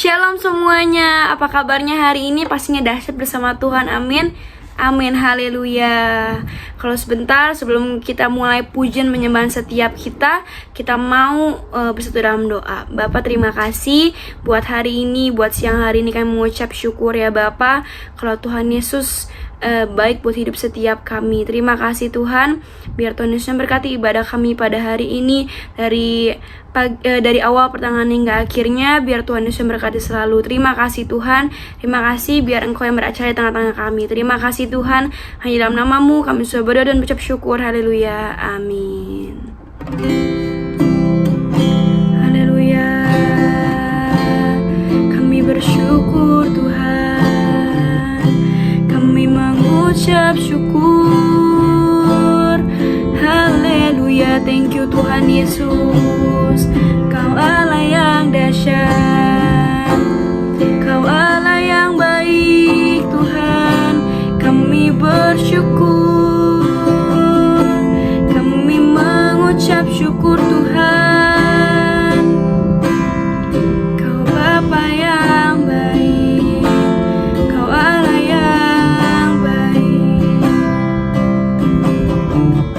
Shalom semuanya, apa kabarnya hari ini? Pastinya dahsyat bersama Tuhan, amin. Amin, haleluya. Kalau sebentar sebelum kita mulai pujian menyembahan setiap kita mau bersatu dalam doa. Bapak, terima kasih buat hari ini, buat siang hari ini kami mengucap syukur ya Bapak. Kalau Tuhan Yesus baik buat hidup setiap kami. Terima kasih Tuhan. Biar Tuhan Yesus memberkati ibadah kami pada hari ini dari awal pertengahan hingga akhirnya. Biar Tuhan Yesus memberkati selalu. Terima kasih Tuhan. Terima kasih biar Engkau yang beracara di tengah-tengah kami. Terima kasih Tuhan. Hanya dalam nama-Mu kami sudah berdoa dan berucap syukur. Haleluya. Amin. Haleluya. Kami bersyukur Tuhan. Kami mengucap syukur. Haleluya. Thank you Tuhan Yesus. Kau Allah yang dahsyat, Kau Allah yang baik Tuhan. Kami bersyukur, kami mengucap syukur Tuhan. Kau Bapa yang baik, Kau Allah yang baik.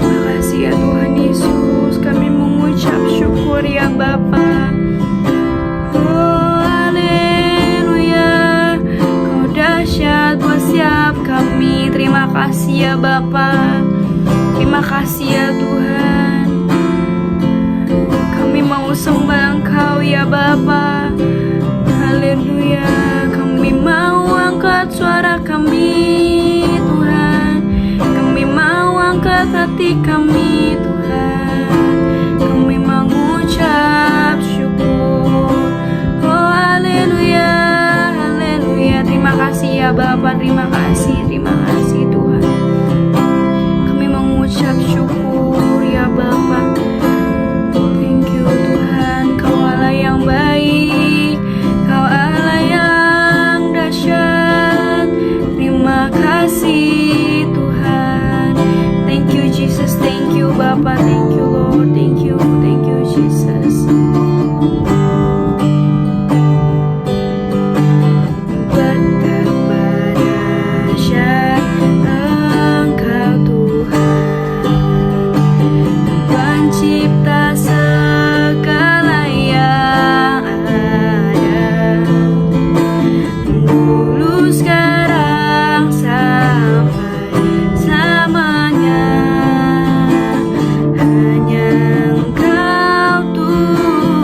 Makasih ya Tuhan Yesus, kami mengucap syukur ya Bapa. Oh haleluya, Kau dahsyat buat setiap kami. Terima kasih ya Bapa. Terima kasih ya Tuhan. Kami mau sembah Engkau ya Bapa. Haleluya. Kami mau angkat suara kami Tuhan. Kami mau angkat hati kami Tuhan. Kami mengucap syukur. Oh haleluya, haleluya. Terima kasih ya Bapa. Terima kasih Tuhan. Kami mengucap syukur ya Bapa. Thank you Tuhan. Kau Allah yang baik, Kau Allah yang dahsyat. Terima kasih Tuhan. Thank you Jesus. Thank you Bapa. Thank you Lord. Thank you Jesus. Betapa dahsyat Engkau Tuhan, Pencipta segala yang ada, dulu sekarang sampai selamanya. Hanya Engkau Tuhan.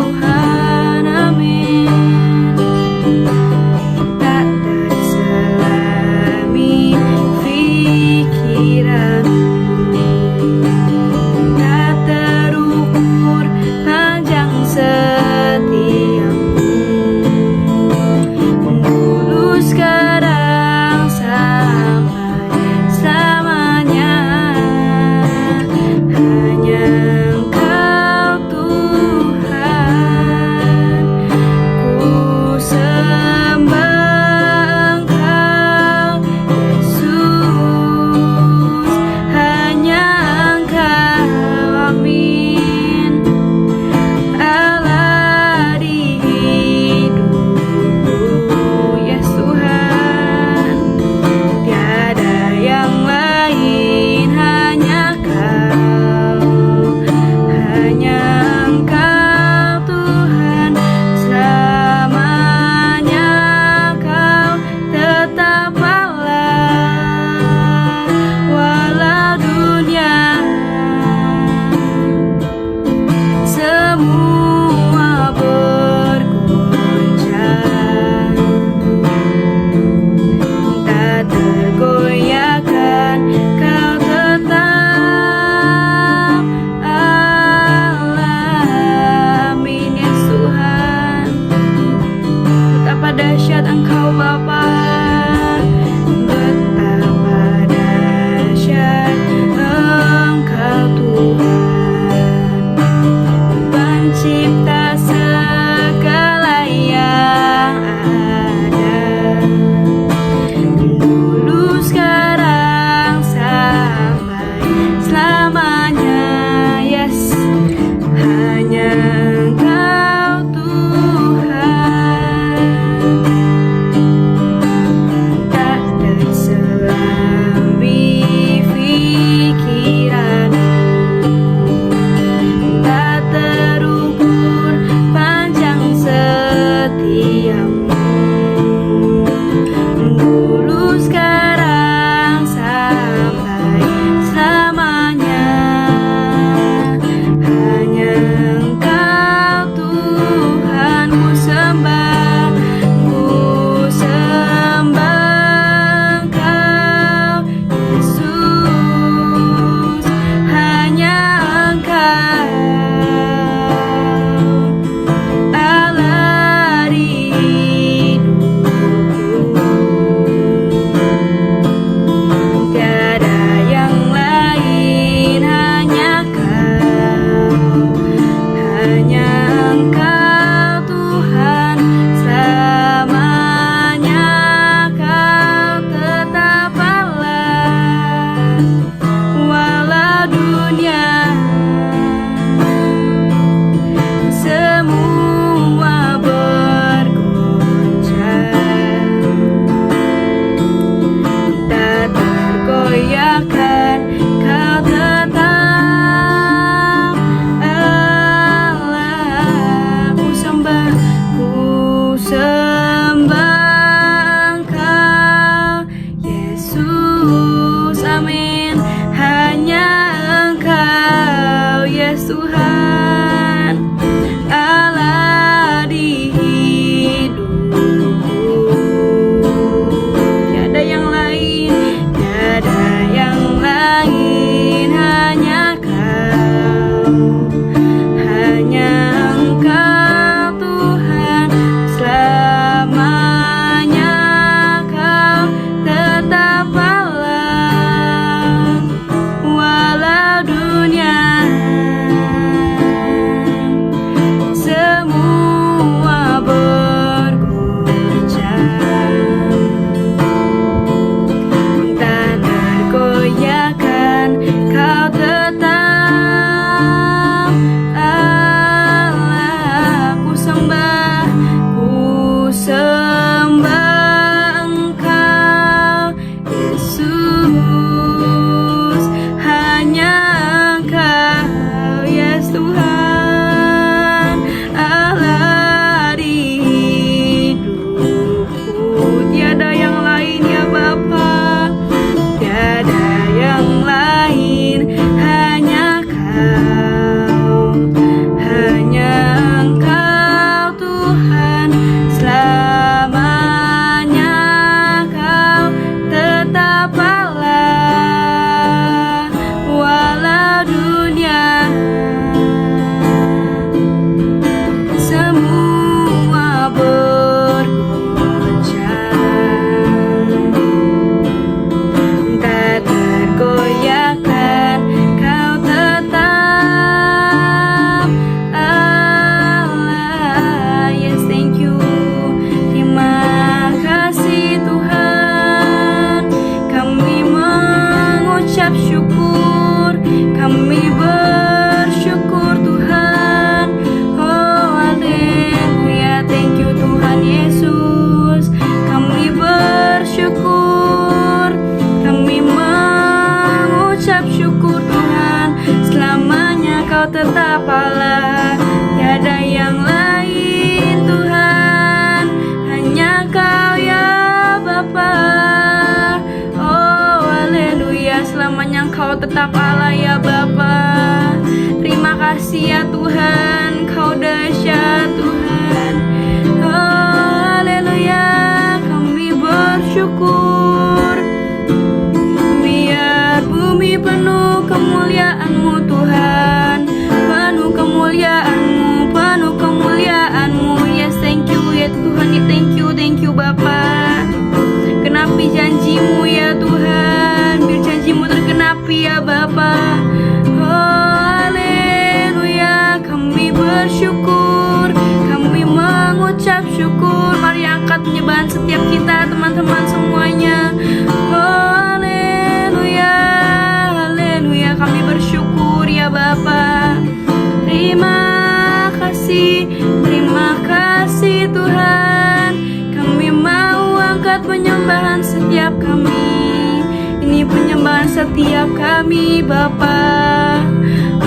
Terima kasih Tuhan, kami mau angkat penyembahan setiap kami. Ini penyembahan setiap kami Bapa.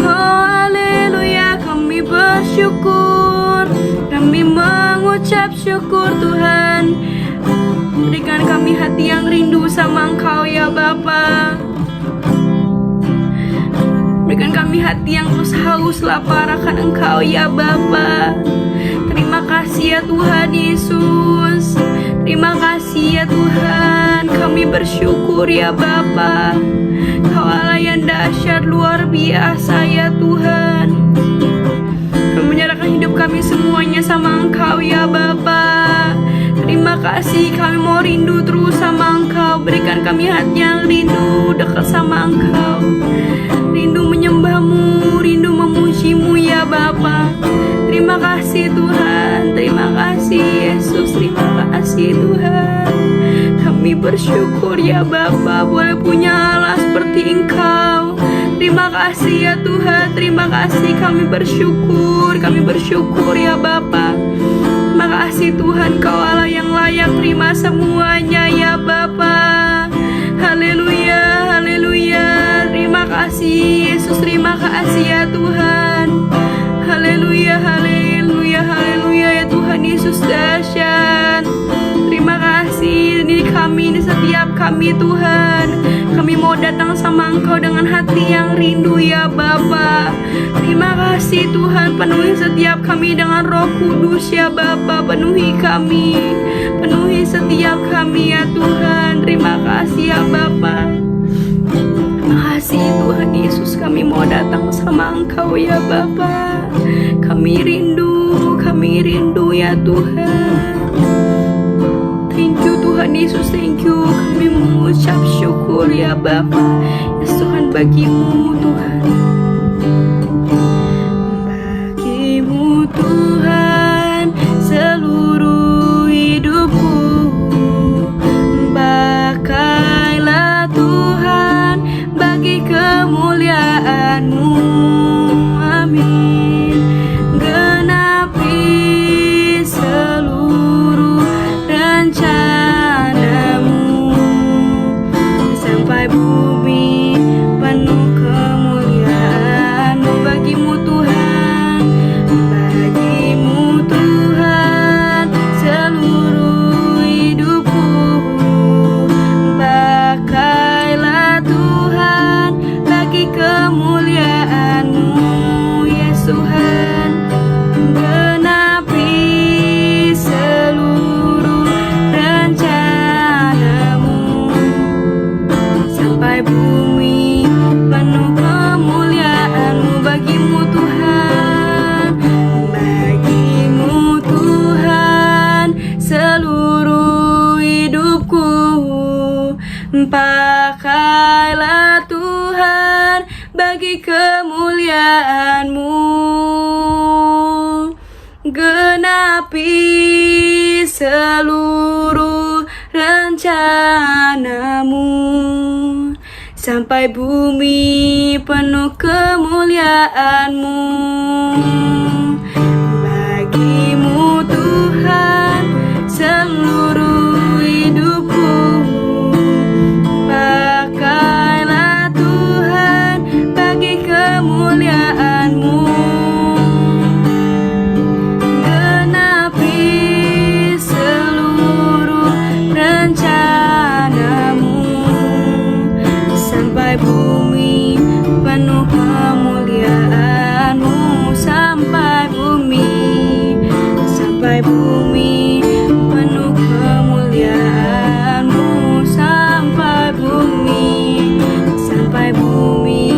Oh haleluya, kami bersyukur, kami mengucap syukur Tuhan. Berikan kami hati yang rindu sama Engkau ya Bapa. Berikan kami hati yang terus haus lapar akan Engkau ya Bapa. Terima kasih ya Tuhan Yesus. Terima kasih ya Tuhan. Kami bersyukur ya Bapa. Kau Allah yang dahsyat luar biasa ya Tuhan. Kami menyerahkan hidup kami semuanya sama Engkau ya Bapa. Terima kasih, kami mau rindu terus sama Engkau. Berikan kami hati yang rindu dekat sama Engkau. Rindu menyembah-Mu, rindu memuji-Mu ya Bapa. Terima kasih Tuhan, terima kasih Yesus, terima kasih Tuhan. Kami bersyukur ya Bapa, boleh punya Allah seperti Engkau. Terima kasih ya Tuhan, terima kasih, kami bersyukur ya Bapa. Terima kasih Tuhan, Kau Allah yang layak terima semuanya ya Bapa. Haleluya, haleluya. Terima kasih Yesus, terima kasih ya Tuhan. Haleluya, haleluya, haleluya ya Tuhan Yesus dahsyat. Terima kasih, ini kami, ini setiap kami Tuhan. Kami mau datang sama Engkau dengan hati yang rindu ya Bapa. Terima kasih Tuhan, penuhi setiap kami dengan Roh Kudus ya Bapa. Penuhi kami, penuhi setiap kami ya Tuhan. Terima kasih ya Bapa. Terima kasih Tuhan Yesus, kami mau datang sama Engkau ya Bapa. Kami rindu ya Tuhan. Thank you Tuhan Yesus, thank you. Kami mengucap syukur ya Bapa. Ya Tuhan, bagi-Mu Tuhan. Bagi-Mu Tuhan seluruh hidupku. Pakailah Tuhan bagi kemuliaan-Mu. Amin. Genapi seluruh rencana-Mu sampai bumi penuh kemuliaan-Mu. Bagi-Mu Tuhan, bagi-Mu Tuhan seluruh hidupku. Pakailah Tuhan bagi kemuliaan-Mu, Yesus Tuhan. Genapi seluruh rencana-Mu sampai bumi penuh kemuliaan-Mu. Bagi-Mu Tuhan, bagi-Mu Tuhan seluruh hidupku. Pakailah Tuhan bagi kemuliaan-Mu. Genapi seluruh rencana-Mu sampai bumi penuh kemuliaan-Mu. Bagi-Mu Tuhan seluruh hidupku. Pakailah Tuhan bagi kemuliaan-Mu. Genapi seluruh rencana-Mu sampai bumi penuh kemuliaan-Mu. Sampai bumi penuh kemuliaan-Mu. Sampai bumi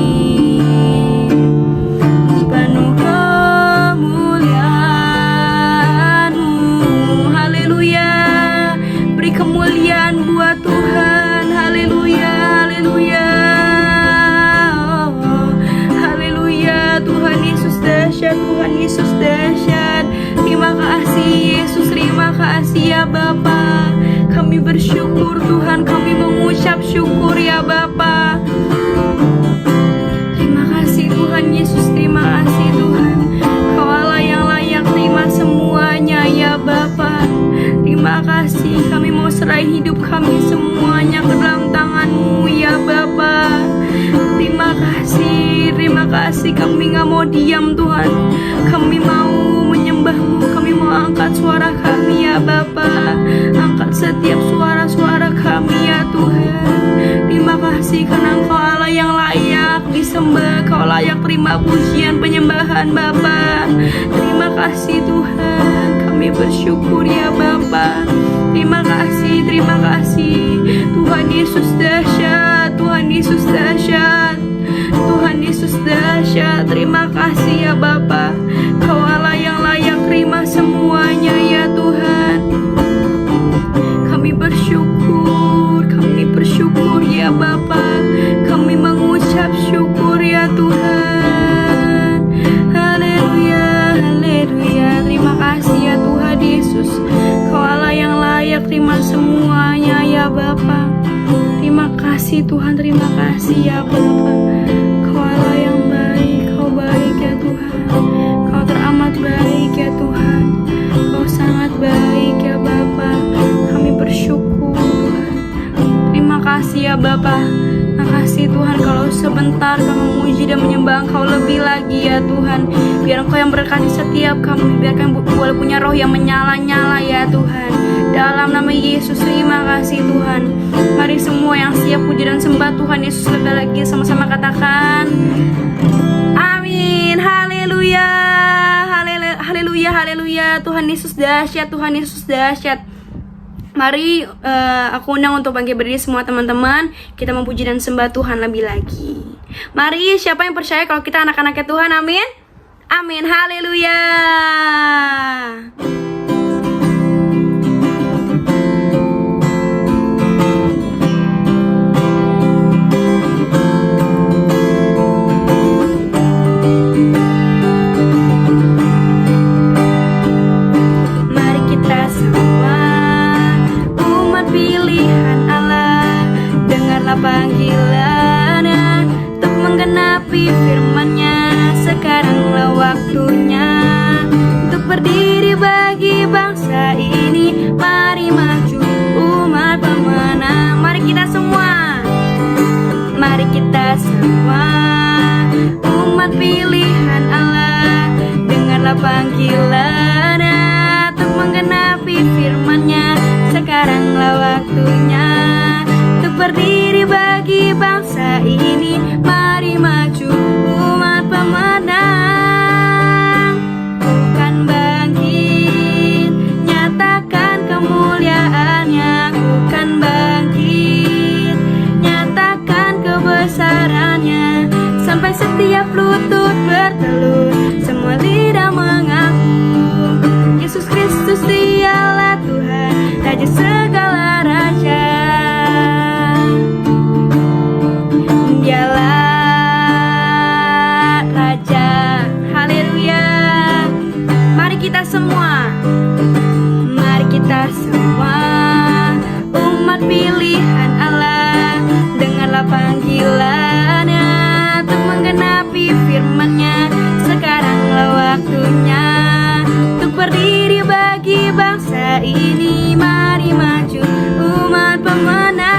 penuh kemuliaan-Mu. Haleluya, beri kemuliaan buat Tuhan. Haleluya, haleluya. Oh, haleluya, Tuhan Yesus dahsyat, Tuhan Yesus dahsyat. Terima kasih Yesus, terima kasih ya Bapa. Kami bersyukur Tuhan, kami mengucap syukur ya Bapa. Terima kasih Tuhan Yesus, terima kasih Tuhan. Kau Allah yang layak terima semua kasih, kami mau serahin hidup kami semuanya ke dalam tangan-Mu ya Bapa. Terima kasih, kami gak mau diam Tuhan. Kami mau menyembah-Mu, kami mau angkat suara kami ya Bapa. Angkat setiap suara-suara kami ya Tuhan. Terima kasih karena Engkau Allah yang layak disembah, Kau layak terima pujian penyembahan Bapa. Terima kasih Tuhan, kami bersyukur ya Bapa. Terima kasih Tuhan Yesus dahsyat, Tuhan Yesus dahsyat, Tuhan Yesus dahsyat. Terima kasih ya Bapa, Kau Allah yang layak terima semuanya ya Tuhan. Kami bersyukur ya Bapa. Kami mengucap syukur ya Tuhan. Haleluya, haleluya. Terima kasih ya Tuhan Yesus, Kau Allah yang layak terima semuanya ya Bapa. Terima kasih Tuhan, terima kasih ya Bapa. Kau Allah yang baik, Kau baik ya Tuhan. Kau teramat baik ya Tuhan. Kau sangat baik ya Bapa. Kami bersyukur Tuhan. Terima kasih ya Bapa. Terima kasih Tuhan, kalau sebentar kami memuji dan menyembah Engkau lebih lagi ya Tuhan. Biar Engkau yang berkati setiap kami, biar kami boleh punya roh yang menyala-nyala ya Tuhan. Dalam nama Yesus, terima kasih Tuhan. Mari semua yang siap puji dan sembah Tuhan Yesus lebih lagi, sama-sama katakan amin. Haleluya, haleluya, haleluya. Tuhan Yesus dahsyat, Tuhan Yesus dahsyat. Mari aku undang untuk bangkit berdiri semua teman-teman. Kita memuji dan sembah Tuhan lebih lagi. Mari, siapa yang percaya kalau kita anak-anaknya Tuhan? Amin. Amin. Haleluya. Mari kita semua umat pilihan Allah, dengarlah panggilannya untuk menggenapi firman-Nya. Sekaranglah waktunya untuk berdiri bagi bangsa ini. Mari maju umat pemenang. Mari kita semua, mari kita semua umat pilihan Allah, dengarlah panggilannya untuk menggenapi firman-Nya. Sekaranglah waktunya untuk berdiri bagi bangsa ini. Mari maju umat pemenang. Bukan bangkit, nyatakan kemuliaan-Nya. Bukan bangkit, nyatakan kebesaran-Nya. Sampai setiap lutut bertelur, semua lidah mengaku Yesus Kristus dialah Tuhan, Raja segala raja. Dialah Raja. Haleluya. Mari kita semua, mari kita semua umat pilihan Allah, dengarlah panggilan-Nya untuk menggenapi firman-Nya. Sekaranglah waktunya untuk berdiri bagi bangsa ini. Mari maju umat pemenang.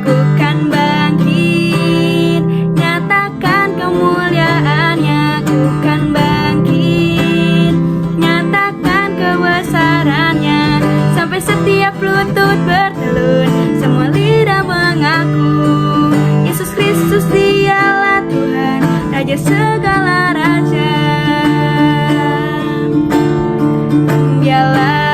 Ku kan bangkit, nyatakan kemuliaan-Nya. Ku kan bangkit, nyatakan kebesaran-Nya. Sampai setiap lutut bertelur, semua lidah mengaku Yesus Kristus dialah Tuhan, Raja segala raja. Dialah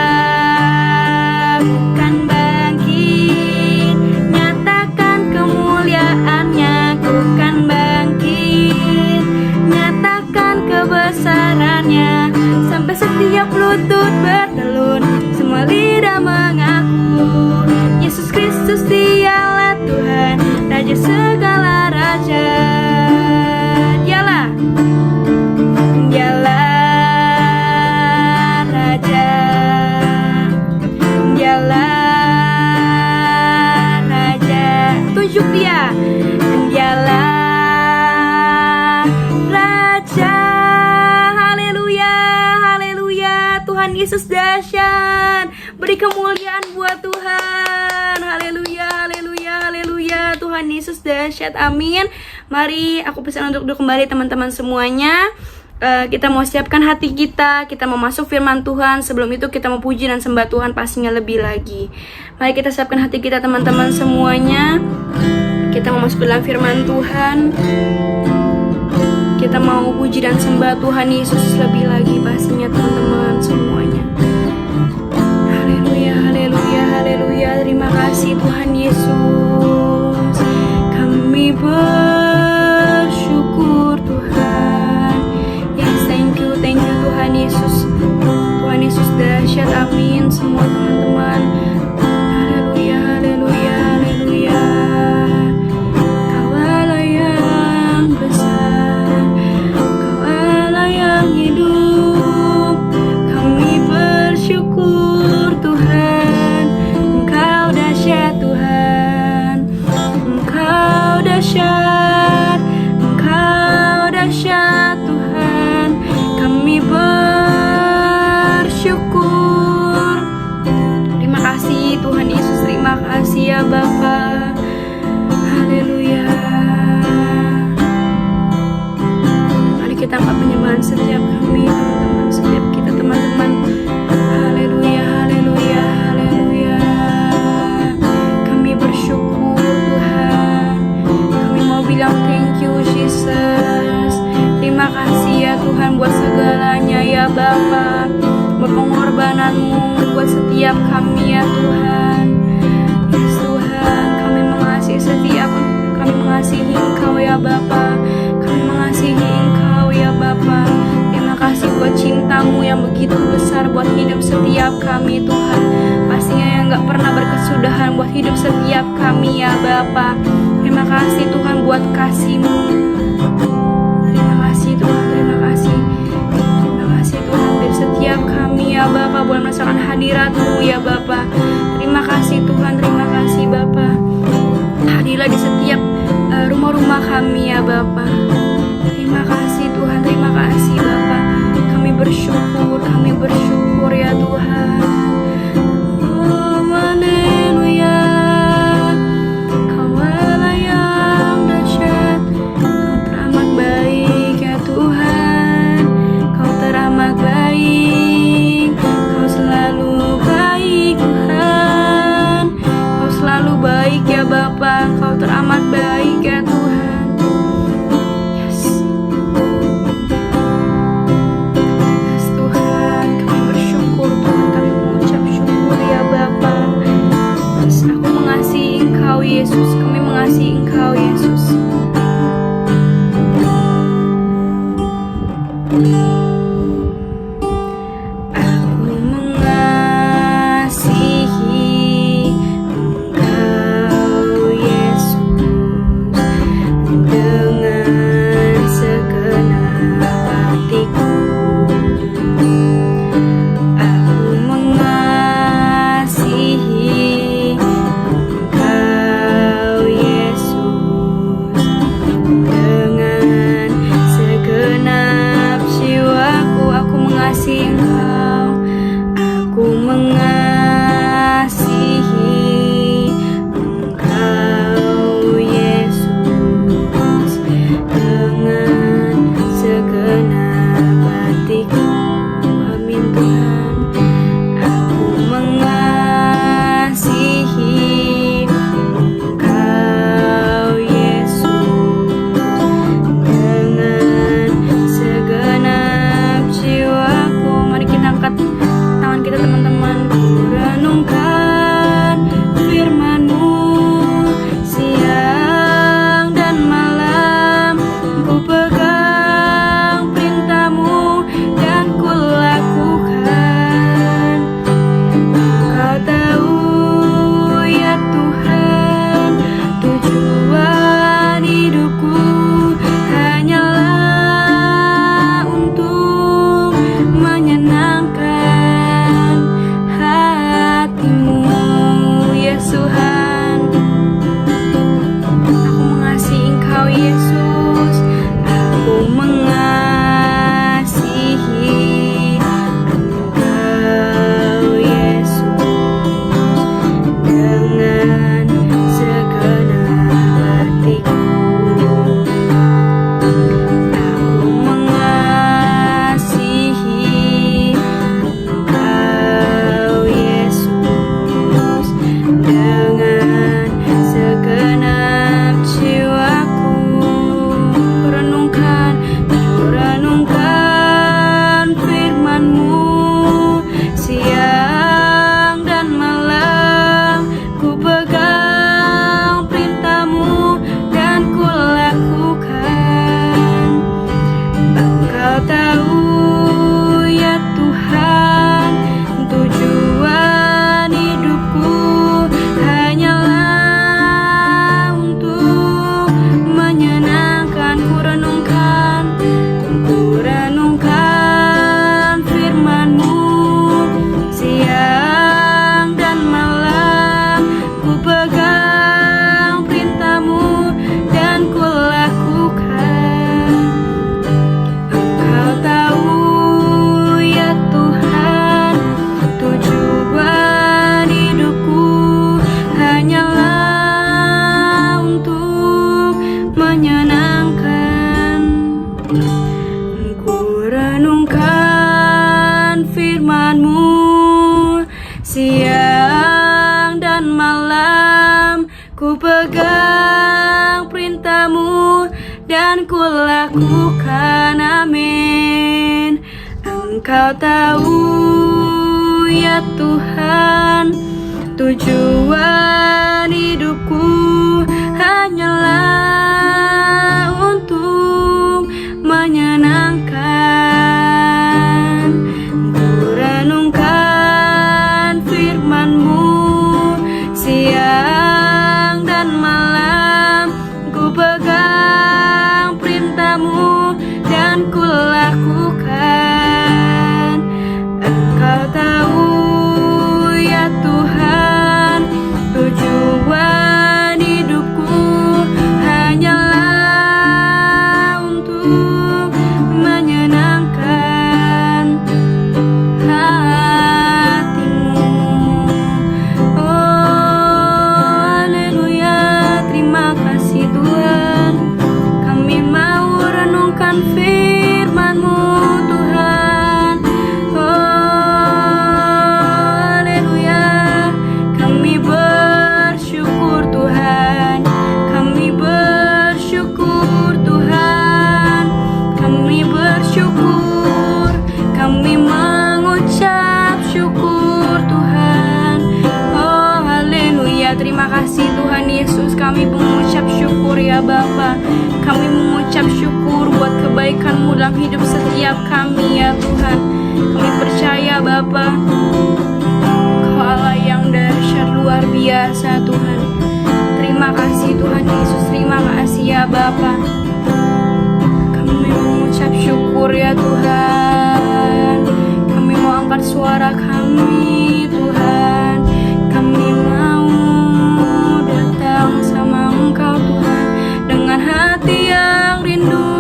Tuhan Yesus dahsyat. Beri kemuliaan buat Tuhan. Haleluya, haleluya, haleluya. Tuhan Yesus dahsyat, amin. Mari aku pesan untuk duduk kembali teman-teman semuanya. Kita mau siapkan hati kita mau masuk firman Tuhan. Sebelum itu kita mau puji dan sembah Tuhan pastinya lebih lagi. Mari kita siapkan hati kita teman-teman semuanya. Kita mau masuk dalam firman Tuhan. Kita mau puji dan sembah Tuhan Yesus lebih lagi pastinya teman-teman semuanya. Haleluya, haleluya, haleluya. Terima kasih Tuhan Yesus. Kami bersyukur Tuhan. Yes, thank you Tuhan Yesus. Tuhan Yesus dahsyat, amin. Semua teman-teman. Haleluya, haleluya, haleluya. Kaulah yang besar, Kaulah yang hidup. Kami bersyukur Tuhan. Engkau dahsyat Tuhan. Engkau dahsyat. Engkau dahsyat Tuhan. Kami bersyukur. Terima kasih Tuhan Yesus. Terima kasih ya Bapa. Haleluya. Mari kita angkat penyembahan setiap kami teman-teman, setiap kita teman-teman. Haleluya, haleluya, haleluya. Kami bersyukur Tuhan. Kami mau bilang thank you Jesus. Terima kasih ya Tuhan buat segalanya ya Bapa, buat pengorbananmu buat setiap kami ya Tuhan. Yes Tuhan, kami mengasihi kami mengasihi Engkau ya Bapa. Kami mengasihi Engkau ya Bapa. Terima kasih buat cintamu yang begitu besar buat hidup setiap kami Tuhan. Pastinya yang gak pernah berkesudahan buat hidup setiap kami ya Bapa. Terima kasih Tuhan buat kasih-Mu. Terima kasih Tuhan, terima kasih. Terima kasih Tuhan dari setiap kami ya Bapa, boleh merasakan hadirat-Mu ya Bapa. Terima kasih Tuhan, terima kasih Bapa. Hadirlah di setiap rumah-rumah kami ya Bapa. Terima kasih Tuhan, terima kasih Bapa. Kami bersyukur ya Tuhan. Oh, haleluya. Kaulah yang dahsyat. Kau teramat baik ya Tuhan. Kau teramat baik. Kau selalu baik Tuhan. Kau selalu baik ya Bapa. Kau teramat baik ya Tuhan. Yes. lakukan, amin. Engkau tahu ya Tuhan, tujuan hidupku hanyalah untuk menyenangkan. Ku renungkan firman-Mu siang dan malam, ku pegang perintah-Mu dan ku lakukan. Engkau tahu ya Tuhan, tujuan hidupku hanyalah untuk menyenangkan hati-Mu. Oh haleluya, terima kasih Tuhan. Kami mau renungkan firman-Mu Tuhan. Oh haleluya, kami bersyukur Tuhan. Kami bersyukur Tuhan. Kami bersyukur. Kami mengucap syukur Tuhan. Oh haleluya, terima kasih Tuhan Yesus. Kami mengucap syukur ya Bapa. Kami mengucap syukur buat kebaikan-Mu dalam hidup setiap kami ya Tuhan. Kami percaya Bapa, Kau Allah yang dahsyat luar biasa Tuhan. Terima kasih Tuhan Yesus. Terima kasih ya Bapa. Kami mengucap syukur ya Tuhan. Kami mau angkat suara kami Tuhan. Kami mau datang sama Engkau Tuhan dengan hati yang rindu.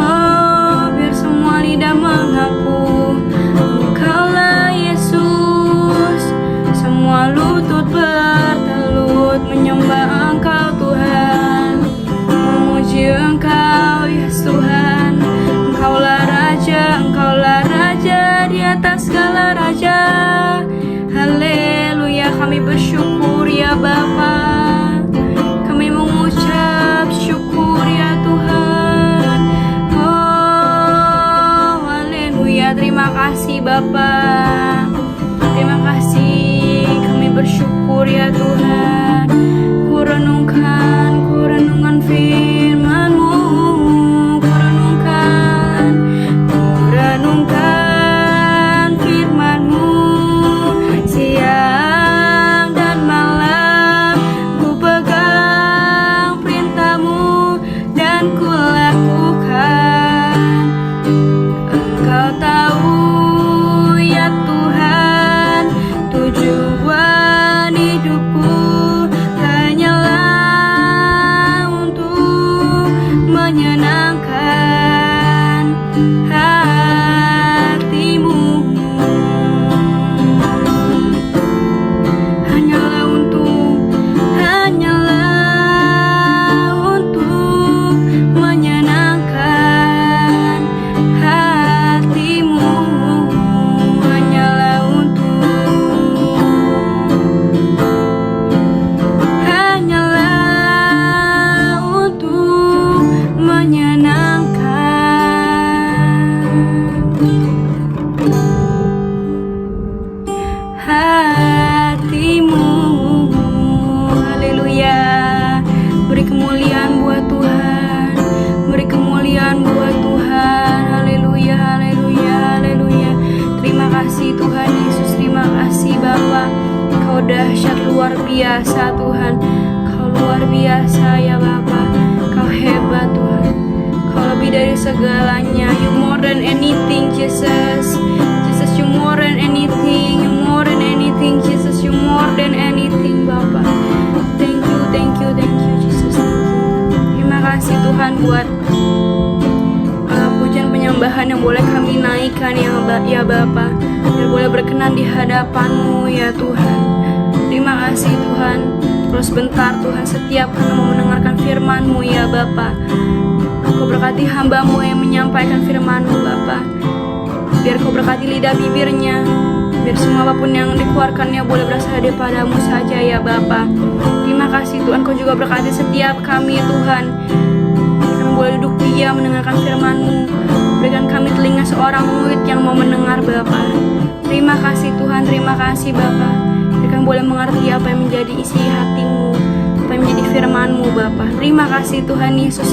Oh biar semua lidah mengaku Engkaulah Yesus. Semua lutut bertelut menyembah Engkau Tuhan, memuji Engkau Yesus Tuhan. Engkaulah Raja di atas segala raja. Haleluya, kami bersyukur ya Bapa. Kami mengucap syukur ya Tuhan. Oh haleluya, terima kasih Bapa. Terima kasih, kami bersyukur ya Tuhan. Ku renungkan firman-Mu. Ku renungkan firman-Mu siang dan malam. Ku pegang perintah-Mu dan ku lakukan. Engkau tahu ya Tuhan, tujuan hidupku hanyalah untuk menyenangkan hati-Mu. Hanyalah untuk menyenangkan hati-Mu. Hanyalah untuk menyenangkan hati-Mu. Haleluya, beri kemuliaan buat Tuhan. Beri kemuliaan buat Tuhan. Haleluya, haleluya, haleluya. Terima kasih Tuhan Yesus. Terima kasih Bapa. Kau dahsyat luar biasa Tuhan. Kau luar biasa ya Bapa. Kau hebat Tuhan. Kau lebih dari segalanya. You more than anything Jesus. Jesus, you more than anything. You more than anything Jesus. You more than anything Bapa. Thank you, thank you, thank you Jesus. Terima kasih Tuhan buat pujian penyembahan yang boleh kami naikkan ya Bapa. Dan boleh berkenan di hadapan-Mu ya Tuhan. Terima kasih Tuhan. Terus bentar Tuhan, setiap kami mau mendengarkan firman-Mu ya Bapa. Kau berkati hamba-Mu yang menyampaikan firman-Mu Bapa. Biar Kau berkati lidah bibirnya, Biar semua apapun yang dikeluarkannya boleh berasal daripadamu saja ya Bapa. Terima kasih Tuhan, Kau juga berkati setiap kami Tuhan. Kami boleh duduk diam mendengarkan firman-Mu. Berikan kami telinga seorang murid yang mau mendengar Bapa. Terima kasih Tuhan, terima kasih Bapa. Berikan boleh mengerti apa yang menjadi isi hati-Mu, apa yang menjadi firman-Mu Bapa. Terima kasih Tuhan Yesus.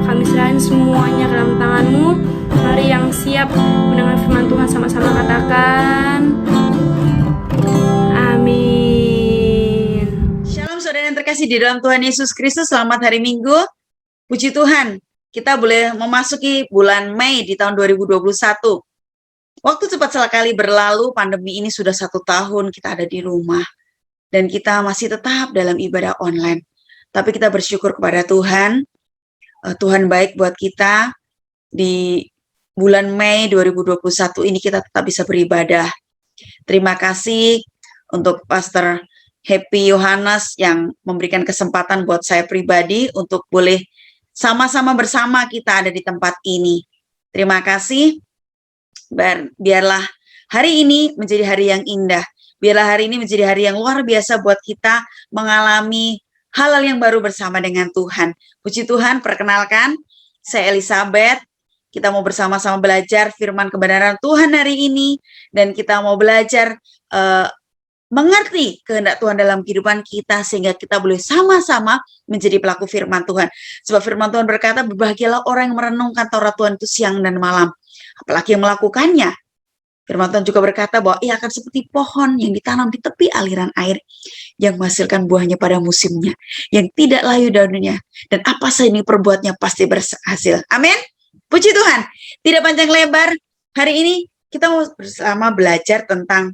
Kami serahkan semuanya ke dalam tangan-Mu. Mari yang siap mendengar firman Tuhan sama-sama katakan amin. Shalom saudara yang terkasih di dalam Tuhan Yesus Kristus. Selamat hari Minggu. Puji Tuhan, kita boleh memasuki bulan Mei di tahun 2021. Waktu cepat sekali berlalu, pandemi ini sudah 1 tahun kita ada di rumah. Dan kita masih tetap dalam ibadah online. Tapi kita bersyukur kepada Tuhan. Tuhan baik buat kita. Di bulan Mei 2021 ini kita tetap bisa beribadah. Terima kasih untuk Pastor Happy Yohanes yang memberikan kesempatan buat saya pribadi untuk boleh sama-sama bersama kita ada di tempat ini. Terima kasih. Biarlah hari ini menjadi hari yang indah. Biarlah hari ini menjadi hari yang luar biasa buat kita mengalami hal-hal yang baru bersama dengan Tuhan. Puji Tuhan, perkenalkan, saya Elizabeth. Kita mau bersama-sama belajar firman kebenaran Tuhan hari ini. Dan kita mau belajar mengerti kehendak Tuhan dalam kehidupan kita. Sehingga kita boleh sama-sama menjadi pelaku firman Tuhan. Sebab firman Tuhan berkata, berbahagialah orang yang merenungkan Taurat Tuhan itu siang dan malam. Apalagi yang melakukannya. Firman Tuhan juga berkata bahwa ia akan seperti pohon yang ditanam di tepi aliran air. Yang menghasilkan buahnya pada musimnya. Yang tidak layu daunnya. Dan apa saja ini perbuatnya pasti berhasil. Amin. Puji Tuhan, tidak panjang lebar, hari ini kita mau bersama belajar tentang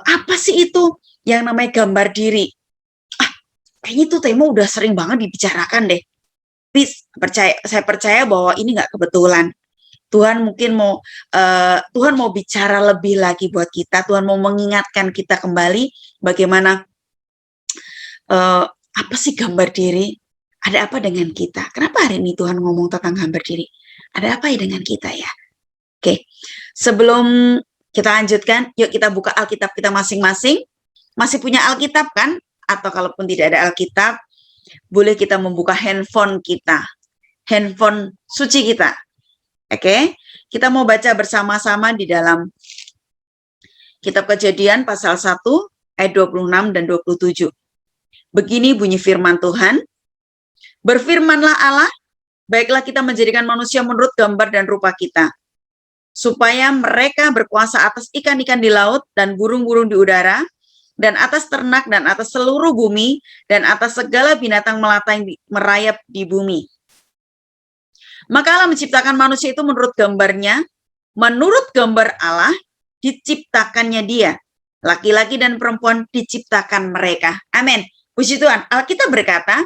apa sih itu yang namanya gambar diri. Kayaknya itu tema udah sering banget dibicarakan deh. Tapi saya percaya bahwa ini nggak kebetulan. Tuhan mungkin Tuhan mau bicara lebih lagi buat kita. Tuhan mau mengingatkan kita kembali bagaimana apa sih gambar diri? Ada apa dengan kita? Kenapa hari ini Tuhan ngomong tentang gambar diri? Ada apa ya dengan kita ya? Oke, sebelum kita lanjutkan, yuk kita buka Alkitab kita masing-masing. Masih punya Alkitab kan? Atau kalaupun tidak ada Alkitab, boleh kita membuka handphone kita. Handphone suci kita. Oke, kita mau baca bersama-sama di dalam Kitab Kejadian pasal 1, ayat 26 dan 27. Begini bunyi firman Tuhan. Berfirmanlah Allah, baiklah kita menjadikan manusia menurut gambar dan rupa kita, supaya mereka berkuasa atas ikan-ikan di laut dan burung-burung di udara, dan atas ternak dan atas seluruh bumi, dan atas segala binatang melata yang merayap di bumi. Maka Allah menciptakan manusia itu menurut gambarnya, menurut gambar Allah diciptakannya dia. Laki-laki dan perempuan diciptakan mereka. Amin. Puji Tuhan. Alkitab berkata,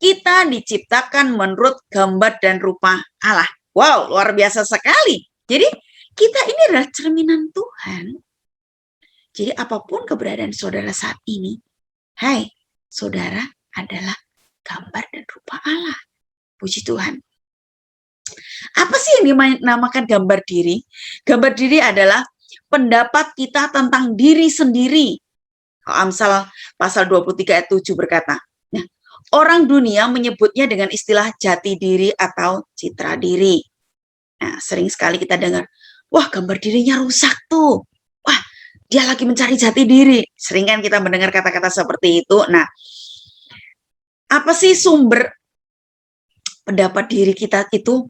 kita diciptakan menurut gambar dan rupa Allah. Wow, luar biasa sekali. Jadi, kita ini adalah cerminan Tuhan. Jadi, apapun keberadaan saudara saat ini, hai, saudara adalah gambar dan rupa Allah. Puji Tuhan. Apa sih yang dinamakan gambar diri? Gambar diri adalah pendapat kita tentang diri sendiri. Amsal pasal 23 ayat 7 berkata, orang dunia menyebutnya dengan istilah jati diri atau citra diri. Nah, sering sekali kita dengar, wah gambar dirinya rusak tuh. Wah, dia lagi mencari jati diri. Sering kan kita mendengar kata-kata seperti itu. Nah, apa sih sumber pendapat diri kita itu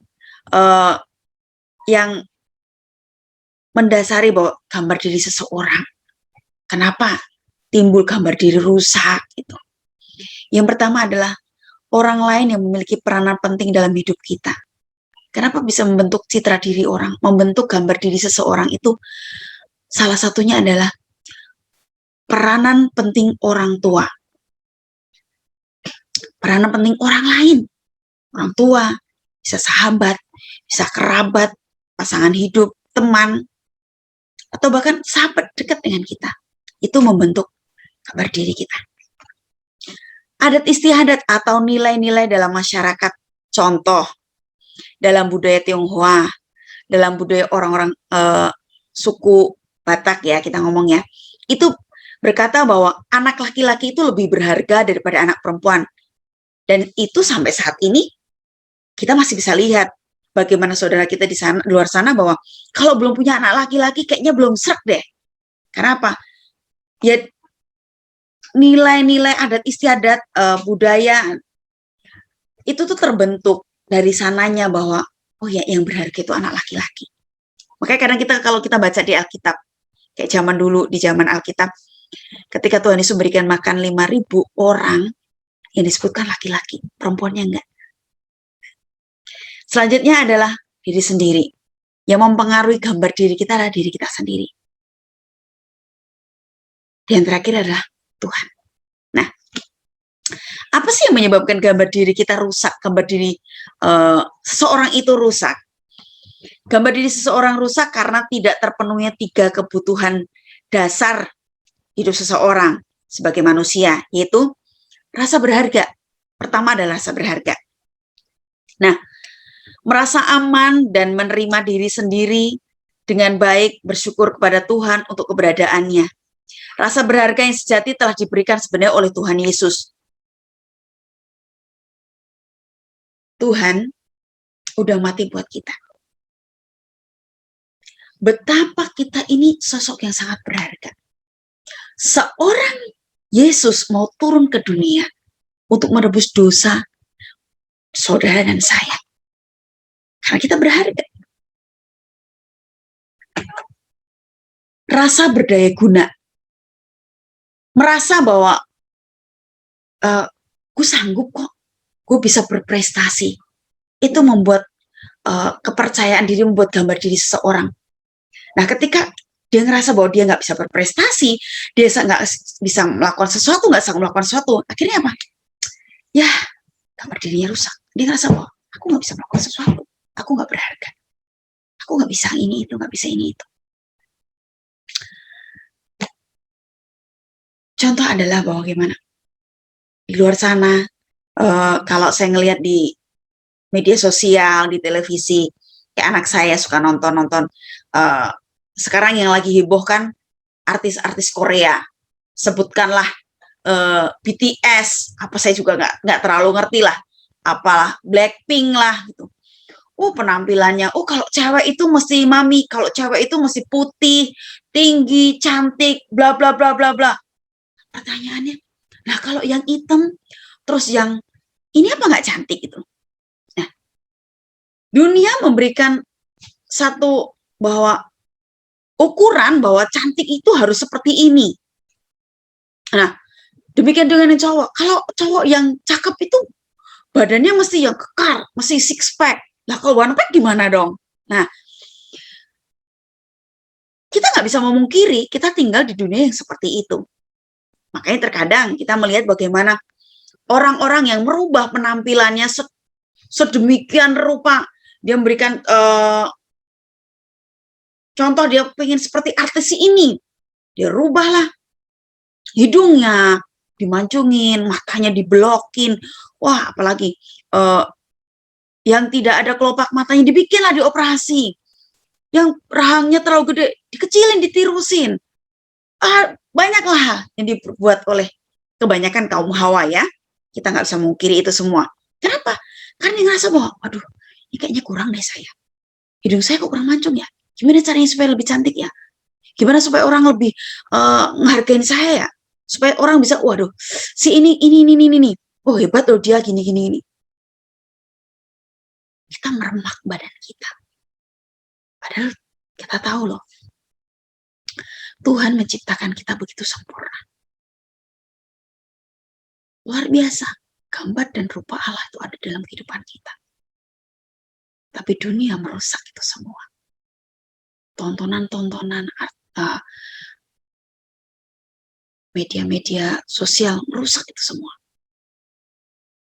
yang mendasari bahwa gambar diri seseorang? Kenapa timbul gambar diri rusak itu? Yang pertama adalah orang lain yang memiliki peranan penting dalam hidup kita. Kenapa bisa membentuk citra diri orang, membentuk gambar diri seseorang itu? Salah satunya adalah peranan penting orang tua. Peranan penting orang lain. Orang tua, bisa sahabat, bisa kerabat, pasangan hidup, teman, atau bahkan sahabat dekat dengan kita. Itu membentuk gambar diri kita. Adat istiadat atau nilai-nilai dalam masyarakat. Contoh, dalam budaya Tionghoa, dalam budaya orang-orang suku Batak ya kita ngomong ya, itu berkata bahwa anak laki-laki itu lebih berharga daripada anak perempuan. Dan itu sampai saat ini kita masih bisa lihat bagaimana saudara kita di sana, luar sana, bahwa kalau belum punya anak laki-laki kayaknya belum srek deh. Karena apa? Ya nilai-nilai adat istiadat budaya itu tuh terbentuk dari sananya bahwa oh ya yang berharga itu anak laki-laki. Makanya kadang kita kalau kita baca di Alkitab, kayak zaman dulu di zaman Alkitab, ketika Tuhan Yesus memberikan makan 5.000 orang, yang disebutkan laki-laki, perempuannya enggak. Selanjutnya adalah diri sendiri. Yang mempengaruhi gambar diri kita adalah diri kita sendiri. Dan yang terakhir adalah Tuhan. Nah, apa sih yang menyebabkan gambar diri kita rusak, gambar diri seseorang itu rusak? Gambar diri seseorang rusak karena tidak terpenuhnya 3 kebutuhan dasar hidup seseorang sebagai manusia, yaitu rasa berharga. Pertama adalah rasa berharga. Nah, merasa aman dan menerima diri sendiri dengan baik, bersyukur kepada Tuhan untuk keberadaannya. Rasa berharga yang sejati telah diberikan sebenarnya oleh Tuhan Yesus. Tuhan udah mati buat kita. Betapa kita ini sosok yang sangat berharga. Seorang Yesus mau turun ke dunia untuk menebus dosa saudara dan saya. Karena kita berharga. Rasa berdaya guna. Merasa bahwa gue sanggup kok, gue bisa berprestasi. Itu membuat kepercayaan diri, membuat gambar diri seseorang. Nah, ketika dia ngerasa bahwa dia nggak bisa berprestasi, dia nggak bisa melakukan sesuatu, nggak bisa melakukan sesuatu, akhirnya apa? Ya, gambar dirinya rusak. Dia ngerasa bahwa aku nggak bisa melakukan sesuatu, aku nggak berharga, aku nggak bisa ini itu, nggak bisa ini itu. Contoh adalah bahwa gimana di luar sana, kalau saya ngelihat di media sosial, di televisi, kayak anak saya suka nonton sekarang yang lagi heboh kan artis-artis Korea, sebutkanlah BTS, apa saya juga nggak terlalu ngerti lah, apalah Blackpink lah gitu. Penampilannya, kalau cewek itu mesti mami, kalau cewek itu mesti putih, tinggi, cantik, bla bla bla bla bla. Pertanyaannya, nah kalau yang hitam, terus yang ini apa nggak cantik itu? Nah, dunia memberikan satu bahwa ukuran bahwa cantik itu harus seperti ini. Nah, demikian dengan yang cowok. Kalau cowok yang cakep itu badannya mesti yang kekar, mesti six pack. Lah kalau one pack gimana dong? Nah, kita nggak bisa memungkiri kita tinggal di dunia yang seperti itu. Makanya terkadang kita melihat bagaimana orang-orang yang merubah penampilannya sedemikian rupa. Dia memberikan contoh, dia pengen seperti artis ini. Dia rubahlah hidungnya, dimancungin, matanya diblokin. Wah, apalagi yang tidak ada kelopak matanya dibikinlah dioperasi. Yang rahangnya terlalu gede, dikecilin, ditirusin. Banyaklah yang dibuat oleh kebanyakan kaum Hawa ya. Kita nggak bisa mengkiri itu semua. Kenapa? Karena dia ngerasa bahwa, aduh, ini kayaknya kurang deh saya. Hidung saya kok kurang mancung ya. Gimana caranya supaya lebih cantik ya? Gimana supaya orang lebih menghargain saya ya? Supaya orang bisa, waduh, si ini. Oh hebat loh dia gini. Kita meremak badan kita. Padahal kita tahu loh, Tuhan menciptakan kita begitu sempurna. Luar biasa, gambar dan rupa Allah itu ada dalam kehidupan kita. Tapi dunia merusak itu semua. Tontonan-tontonan, media-media sosial merusak itu semua.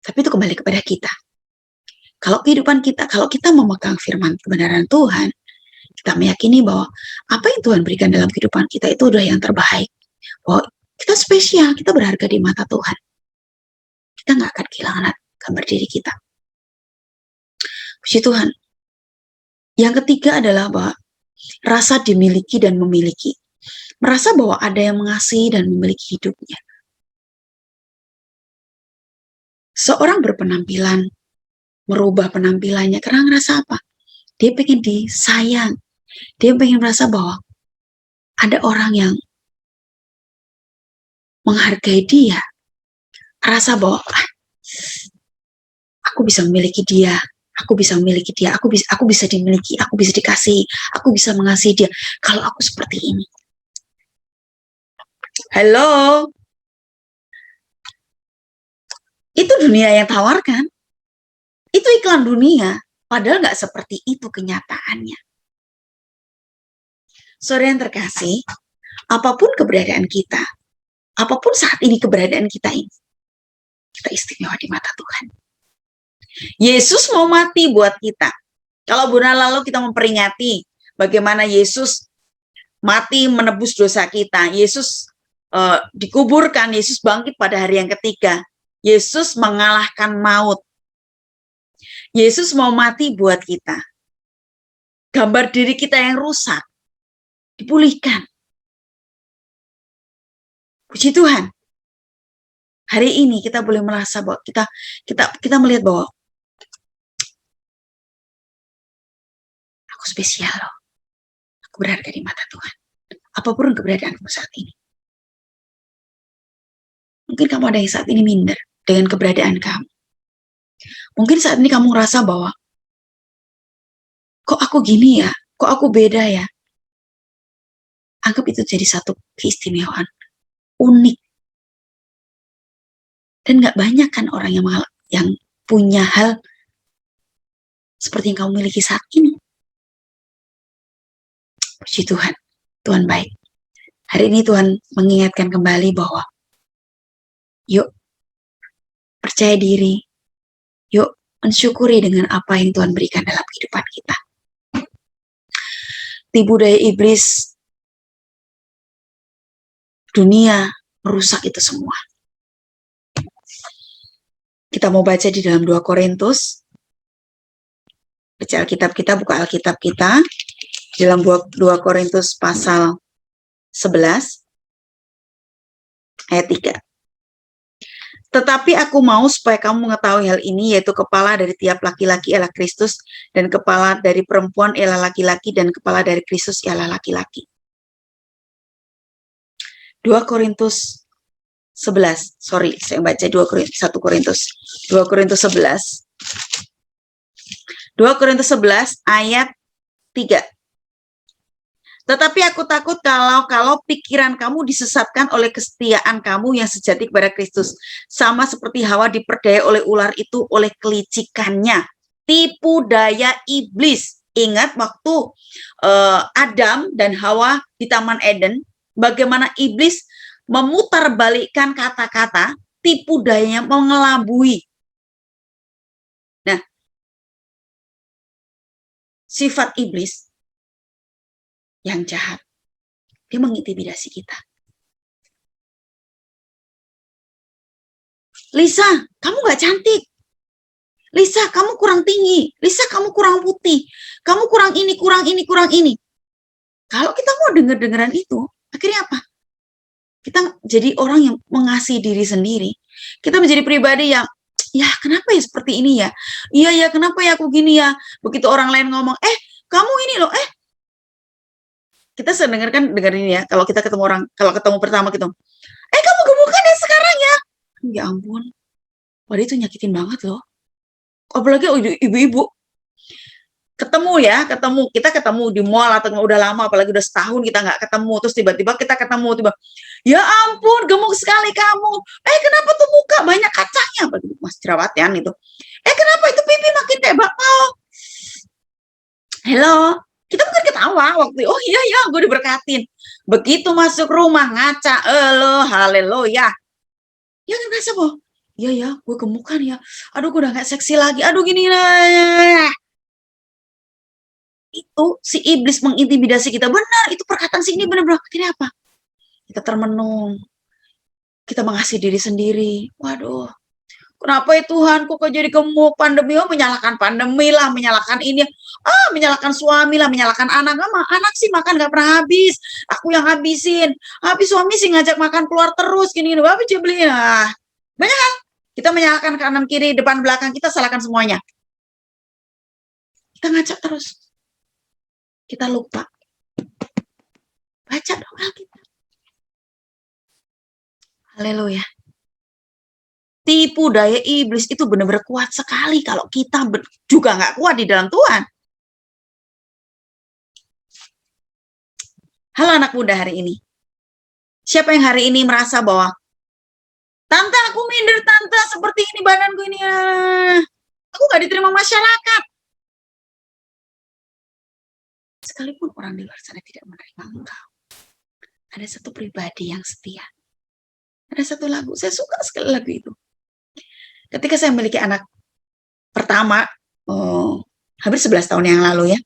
Tapi itu kembali kepada kita. Kalau kehidupan kita, kalau kita memegang firman kebenaran Tuhan, kita meyakini bahwa apa yang Tuhan berikan dalam kehidupan kita itu udah yang terbaik. Bahwa kita spesial, kita berharga di mata Tuhan. Kita nggak akan kehilangan gambar diri kita. Puji Tuhan. Yang ketiga adalah bahwa rasa dimiliki dan memiliki. merasa bahwa ada yang mengasihi dan memiliki hidupnya. Seorang berpenampilan, merubah penampilannya karena ngerasa apa? Dia pengen disayang. Dia pengen merasa bahwa ada orang yang menghargai dia. Rasa bahwa aku bisa memiliki dia, aku bisa memiliki dia, aku bisa dimiliki, aku bisa dikasihi, aku bisa mengasihi dia kalau aku seperti ini. Halo, itu dunia yang tawarkan, itu iklan dunia, padahal nggak seperti itu kenyataannya. Saudara yang terkasih, apapun keberadaan kita, apapun saat ini keberadaan kita ini, kita istimewa di mata Tuhan. Yesus mau mati buat kita. Kalau bulan lalu kita memperingati bagaimana Yesus mati menebus dosa kita, Yesus dikuburkan, Yesus bangkit pada hari yang ketiga, Yesus mengalahkan maut, Yesus mau mati buat kita. Gambar diri kita yang rusak dipulihkan. Puji Tuhan. Hari ini kita boleh merasa bahwa kita melihat bahwa aku spesial loh. Aku berharga di mata Tuhan. Apapun keberadaanmu saat ini. Mungkin kamu ada yang saat ini minder dengan keberadaan kamu. Mungkin saat ini kamu ngerasa bahwa kok aku gini ya? Kok aku beda ya? Anggap itu jadi satu keistimewaan. Unik. Dan gak banyak kan orang yang punya hal seperti yang kamu miliki saat ini. Puji Tuhan. Tuhan baik. Hari ini Tuhan mengingatkan kembali bahwa yuk percaya diri. Yuk mensyukuri dengan apa yang Tuhan berikan dalam kehidupan kita. Tipu daya iblis, dunia merusak itu semua. Kita mau baca di dalam 2 Korintus. Baca Alkitab kita, buka Alkitab kita. Dalam 2 Korintus pasal 11 ayat 3. Tetapi aku mau supaya kamu mengetahui hal ini, yaitu kepala dari tiap laki-laki ialah Kristus, dan kepala dari perempuan ialah laki-laki, dan kepala dari Kristus ialah laki-laki. 2 Korintus 11, sorry, saya baca 1 Korintus 11. 2 Korintus 11 ayat 3. Tetapi aku takut kalau pikiran kamu disesatkan oleh kesetiaan kamu yang sejati kepada Kristus. Sama seperti Hawa diperdaya oleh ular itu oleh kelicikannya. Tipu daya iblis. Ingat waktu Adam dan Hawa di Taman Eden, bagaimana iblis memutarbalikkan kata-kata, tipu dayanya mengelabui. Nah, sifat iblis yang jahat, dia mengintimidasi kita. Lisa, kamu gak cantik. Lisa, kamu kurang tinggi. Lisa, kamu kurang putih. Kamu kurang ini, kurang ini, kurang ini. Kalau kita mau denger-dengeran itu, akhirnya apa? Kita jadi orang yang mengasihi diri sendiri. Kita menjadi pribadi yang, ya kenapa ya seperti ini ya? Iya ya, kenapa ya aku gini ya? Begitu orang lain ngomong, kamu ini loh, kita sering dengerin ya, kalau kita ketemu orang, kalau ketemu pertama gitu, kamu gemukan ya sekarang ya? Ya ampun, waduh itu nyakitin banget loh. Apalagi ibu-ibu, kita ketemu di mall atau udah lama, apalagi udah setahun kita nggak ketemu, terus tiba-tiba kita ketemu, ya ampun gemuk sekali kamu, kenapa tuh muka banyak kacanya, Mas jerawatan itu, kenapa itu pipi makin kayak bakpao. Hello, kita mungkin ketawa waktu, oh iya gue diberkatin. Begitu masuk rumah ngaca, haleluya. Ya kan ngerasa boh, iya gue gemukan ya, aduh gue udah gak seksi lagi, aduh gini lah. Itu si iblis mengintimidasi kita, benar, itu perkataan si ini benar-benar, akhirnya apa? Kita termenung, kita mengasihi diri sendiri, waduh, Kenapa ya Tuhan kok jadi gemuk pandemi? Oh, menyalahkan pandemi lah, menyalahkan ini. Menyalahkan suami lah, menyalahkan anak. Anak sih makan nggak pernah habis. Aku yang habisin. Habis suami sih ngajak makan keluar terus gini. Bapak aja beli. Banyak kan? Kita menyalahkan kanan kiri, depan belakang, kita salahkan semuanya. Kita ngajak terus. Kita lupa. Baca dong Alkitab. Haleluya. Tipu daya iblis itu benar-benar kuat sekali kalau kita juga nggak kuat di dalam Tuhan. Halo anak muda hari ini. Siapa yang hari ini merasa bahwa tante aku minder tante seperti ini badanku ini. Aku nggak diterima masyarakat. Sekalipun orang di luar sana tidak menerima engkau. Ada satu pribadi yang setia. Ada satu lagu, saya suka sekali lagu itu. Ketika saya memiliki anak pertama, hampir 11 tahun yang lalu ya,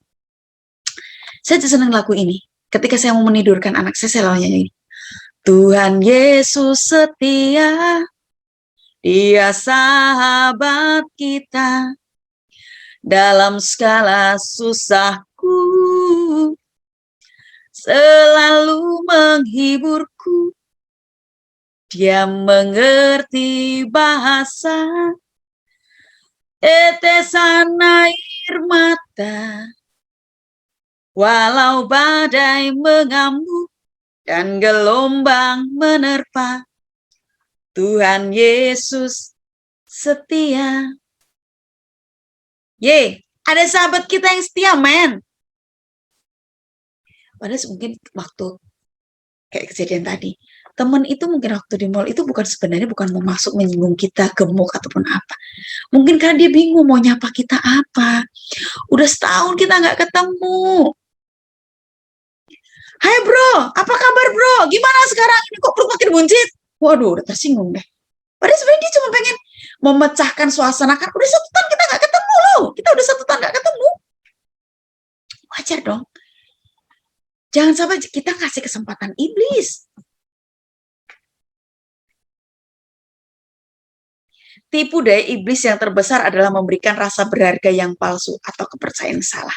saya senang lagu ini. Ketika saya mau menidurkan anak saya selalu nyanyi. Tuhan Yesus setia, Dia sahabat kita, dalam segala susahku, selalu menghiburku. Dia mengerti bahasa, tetesan air mata, walau badai mengamuk dan gelombang menerpa, Tuhan Yesus setia. Ada sahabat kita yang setia, men. Padahal mungkin waktu kayak kejadian tadi, teman itu mungkin waktu di mall itu sebenarnya bukan mau masuk menyinggung kita, gemuk ataupun apa. Mungkin karena dia bingung mau nyapa kita apa. Udah setahun kita nggak ketemu. Hai bro, apa kabar bro? Gimana sekarang ini kok perut makin buncit? Waduh, udah tersinggung deh. Padahal sebenarnya dia cuma pengen memecahkan suasana, kan udah 1 tahun kita nggak ketemu loh. Kita udah 1 tahun nggak ketemu. Wajar dong. Jangan sampai kita kasih kesempatan iblis. Tipu daya iblis yang terbesar adalah memberikan rasa berharga yang palsu atau kepercayaan salah.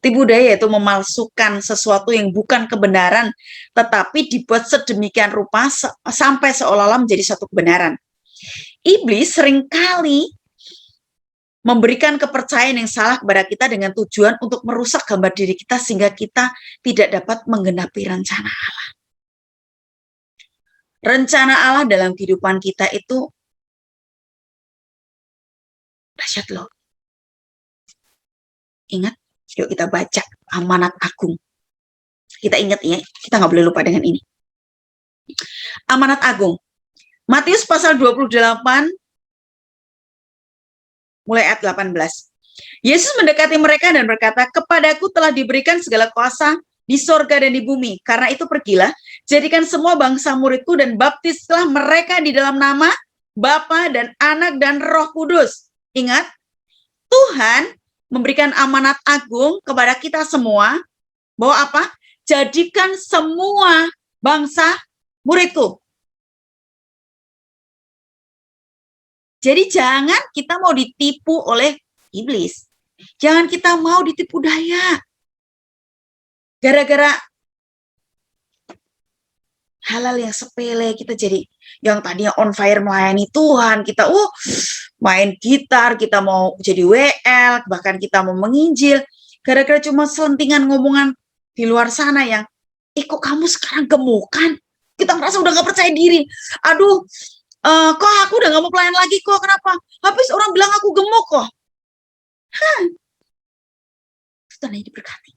Tipu daya yaitu memalsukan sesuatu yang bukan kebenaran, tetapi dibuat sedemikian rupa sampai seolah-olah menjadi satu kebenaran. Iblis seringkali memberikan kepercayaan yang salah kepada kita dengan tujuan untuk merusak gambar diri kita sehingga kita tidak dapat menggenapi rencana Allah. Rencana Allah dalam kehidupan kita itu dahsyat loh. Ingat, yuk kita baca amanat agung. Kita ingat ya, kita nggak boleh lupa dengan ini. Amanat agung. Matius pasal 28, mulai ayat 18. Yesus mendekati mereka dan berkata, kepadaku telah diberikan segala kuasa di sorga dan di bumi. Karena itu pergilah, jadikan semua bangsa muridku dan baptislah mereka di dalam nama Bapa dan Anak dan Roh Kudus. Ingat, Tuhan memberikan amanat agung kepada kita semua, bahwa apa? Jadikan semua bangsa muridku. Jadi jangan kita mau ditipu oleh iblis. Jangan kita mau ditipu daya. Gara-gara hal-hal yang sepele kita jadi yang tadinya on fire melayani Tuhan, kita main gitar, kita mau jadi WL, bahkan kita mau menginjil. Gara-gara cuma selentingan ngomongan di luar sana yang, kok kamu sekarang gemukan? Kita ngerasa udah gak percaya diri. Aduh, kok aku udah gak mau pelayan lagi kok, kenapa? Habis orang bilang aku gemuk kok. Itu tandanya diberkati.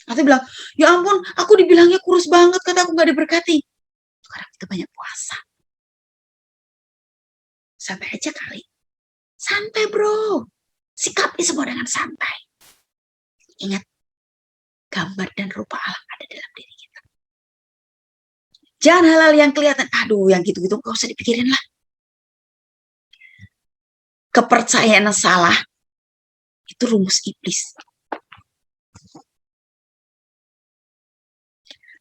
Atau bilang, ya ampun, aku dibilangnya kurus banget, kata aku gak diberkati. Sekarang kita banyak puasa. Santai aja kali. Santai bro. Sikapi semua dengan santai. Ingat, gambar dan rupa Allah ada dalam diri kita. Jangan hal-hal yang kelihatan, aduh yang gitu-gitu gak usah dipikirin lah. Kepercayaan yang salah itu rumus iblis.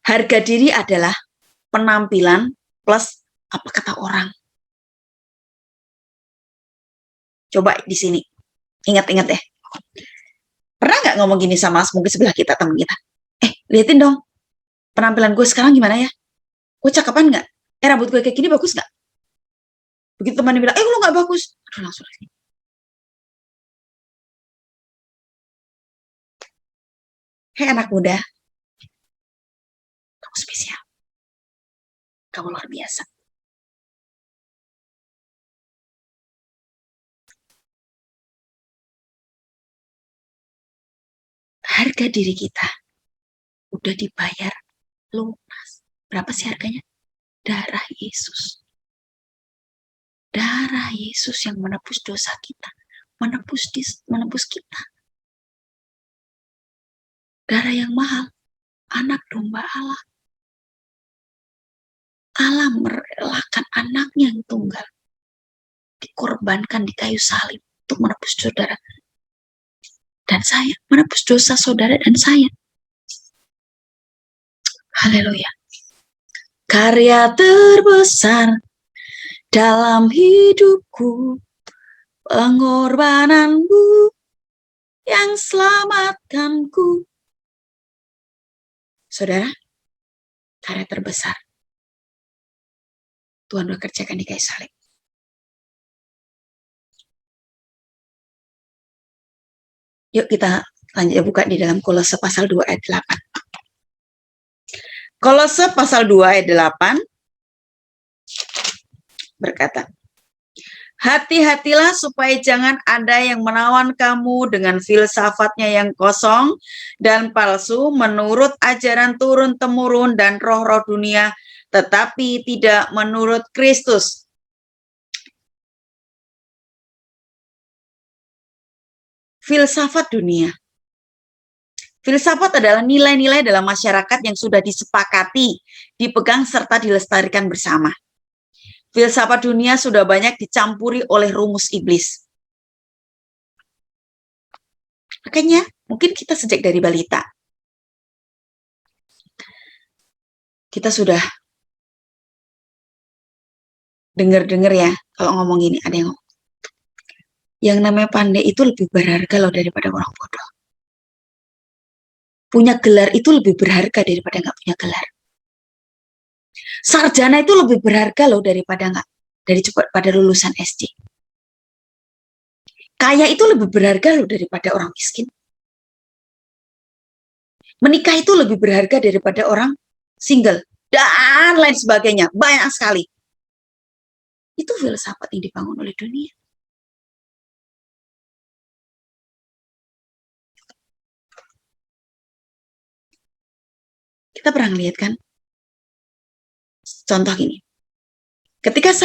Harga diri adalah penampilan plus apa kata orang. Coba di sini, ingat-ingat deh. Pernah nggak ngomong gini sama mungkin sebelah kita, teman kita? Liatin dong, penampilan gue sekarang gimana ya? Gue cakapan nggak? Rambut gue kayak gini bagus nggak? Begitu temannya bilang, lu nggak bagus. Aduh, langsung. Hei anak muda, kamu spesial. Kamu luar biasa. Harga diri kita udah dibayar lunas. Berapa sih harganya? Darah Yesus. Darah Yesus yang menebus dosa kita. Menebus kita. Darah yang mahal. Anak domba Allah. Allah merelakan anaknya yang tunggal. Dikorbankan di kayu salib untuk menebus saudara. Dan saya. Menebus dosa saudara dan saya. Haleluya. Karya terbesar dalam hidupku, pengorbananmu yang selamatkanku. Saudara, karya terbesar Tuhan bekerjakan di kayu salib. Yuk kita lanjut buka di dalam Kolose pasal 2 ayat 8. Kolose pasal 2 ayat 8 berkata, hati-hatilah supaya jangan ada yang menawan kamu dengan filsafatnya yang kosong dan palsu menurut ajaran turun-temurun dan roh-roh dunia, tetapi tidak menurut Kristus. Filsafat dunia. Filsafat adalah nilai-nilai dalam masyarakat yang sudah disepakati, dipegang serta dilestarikan bersama. Filsafat dunia sudah banyak dicampuri oleh rumus iblis. Makanya mungkin kita sejak dari balita, kita sudah dengar-dengar ya, kalau ngomong gini, ada yang namanya pandai itu lebih berharga loh daripada orang bodoh. Punya gelar itu lebih berharga daripada nggak punya gelar. Sarjana itu lebih berharga loh daripada lulusan SD. Kaya itu lebih berharga loh daripada orang miskin. Menikah itu lebih berharga daripada orang single. Dan lain sebagainya. Banyak sekali. Itu filsafat yang dibangun oleh dunia. Kita pernah lihat kan? Contoh gini. Ketika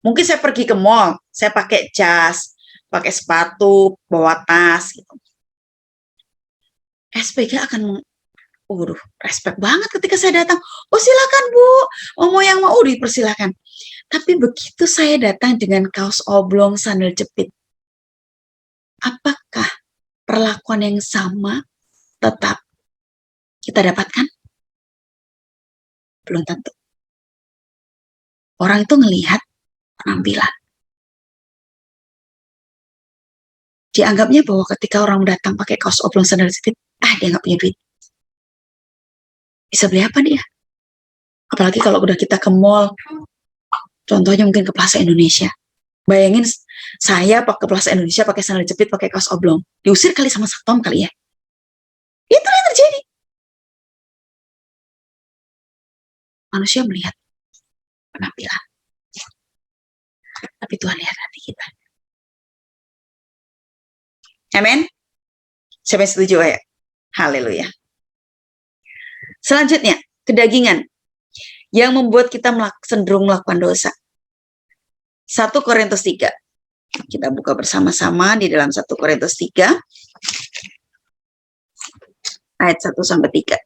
mungkin saya pergi ke mall, saya pakai jas, pakai sepatu, bawa tas, gitu. SPG akan respect banget ketika saya datang. Oh silakan Bu, mau yang mau dipersilakan. Tapi begitu saya datang dengan kaos oblong, sandal jepit, apakah perlakuan yang sama tetap kita dapatkan? Belum tentu. Orang itu ngelihat penampilan. Dianggapnya bahwa ketika orang datang pakai kaos oblong, sandal jepit, dia nggak punya duit. Bisa beli apa dia? Apalagi kalau udah kita ke mall, contohnya mungkin ke Plaza Indonesia. Bayangin saya ke Plaza Indonesia pakai sandal jepit, pakai kaos oblong. Diusir kali sama satpam kali ya. Itu yang terjadi. Manusia melihat penampilan. Tapi Tuhan lihat hati kita. Amin. Siapa yang setuju ya? Haleluya. Selanjutnya, kedagingan yang membuat kita cenderung melakukan dosa. 1 Korintus 3. Kita buka bersama-sama di dalam 1 Korintus 3 ayat 1 sampai 3.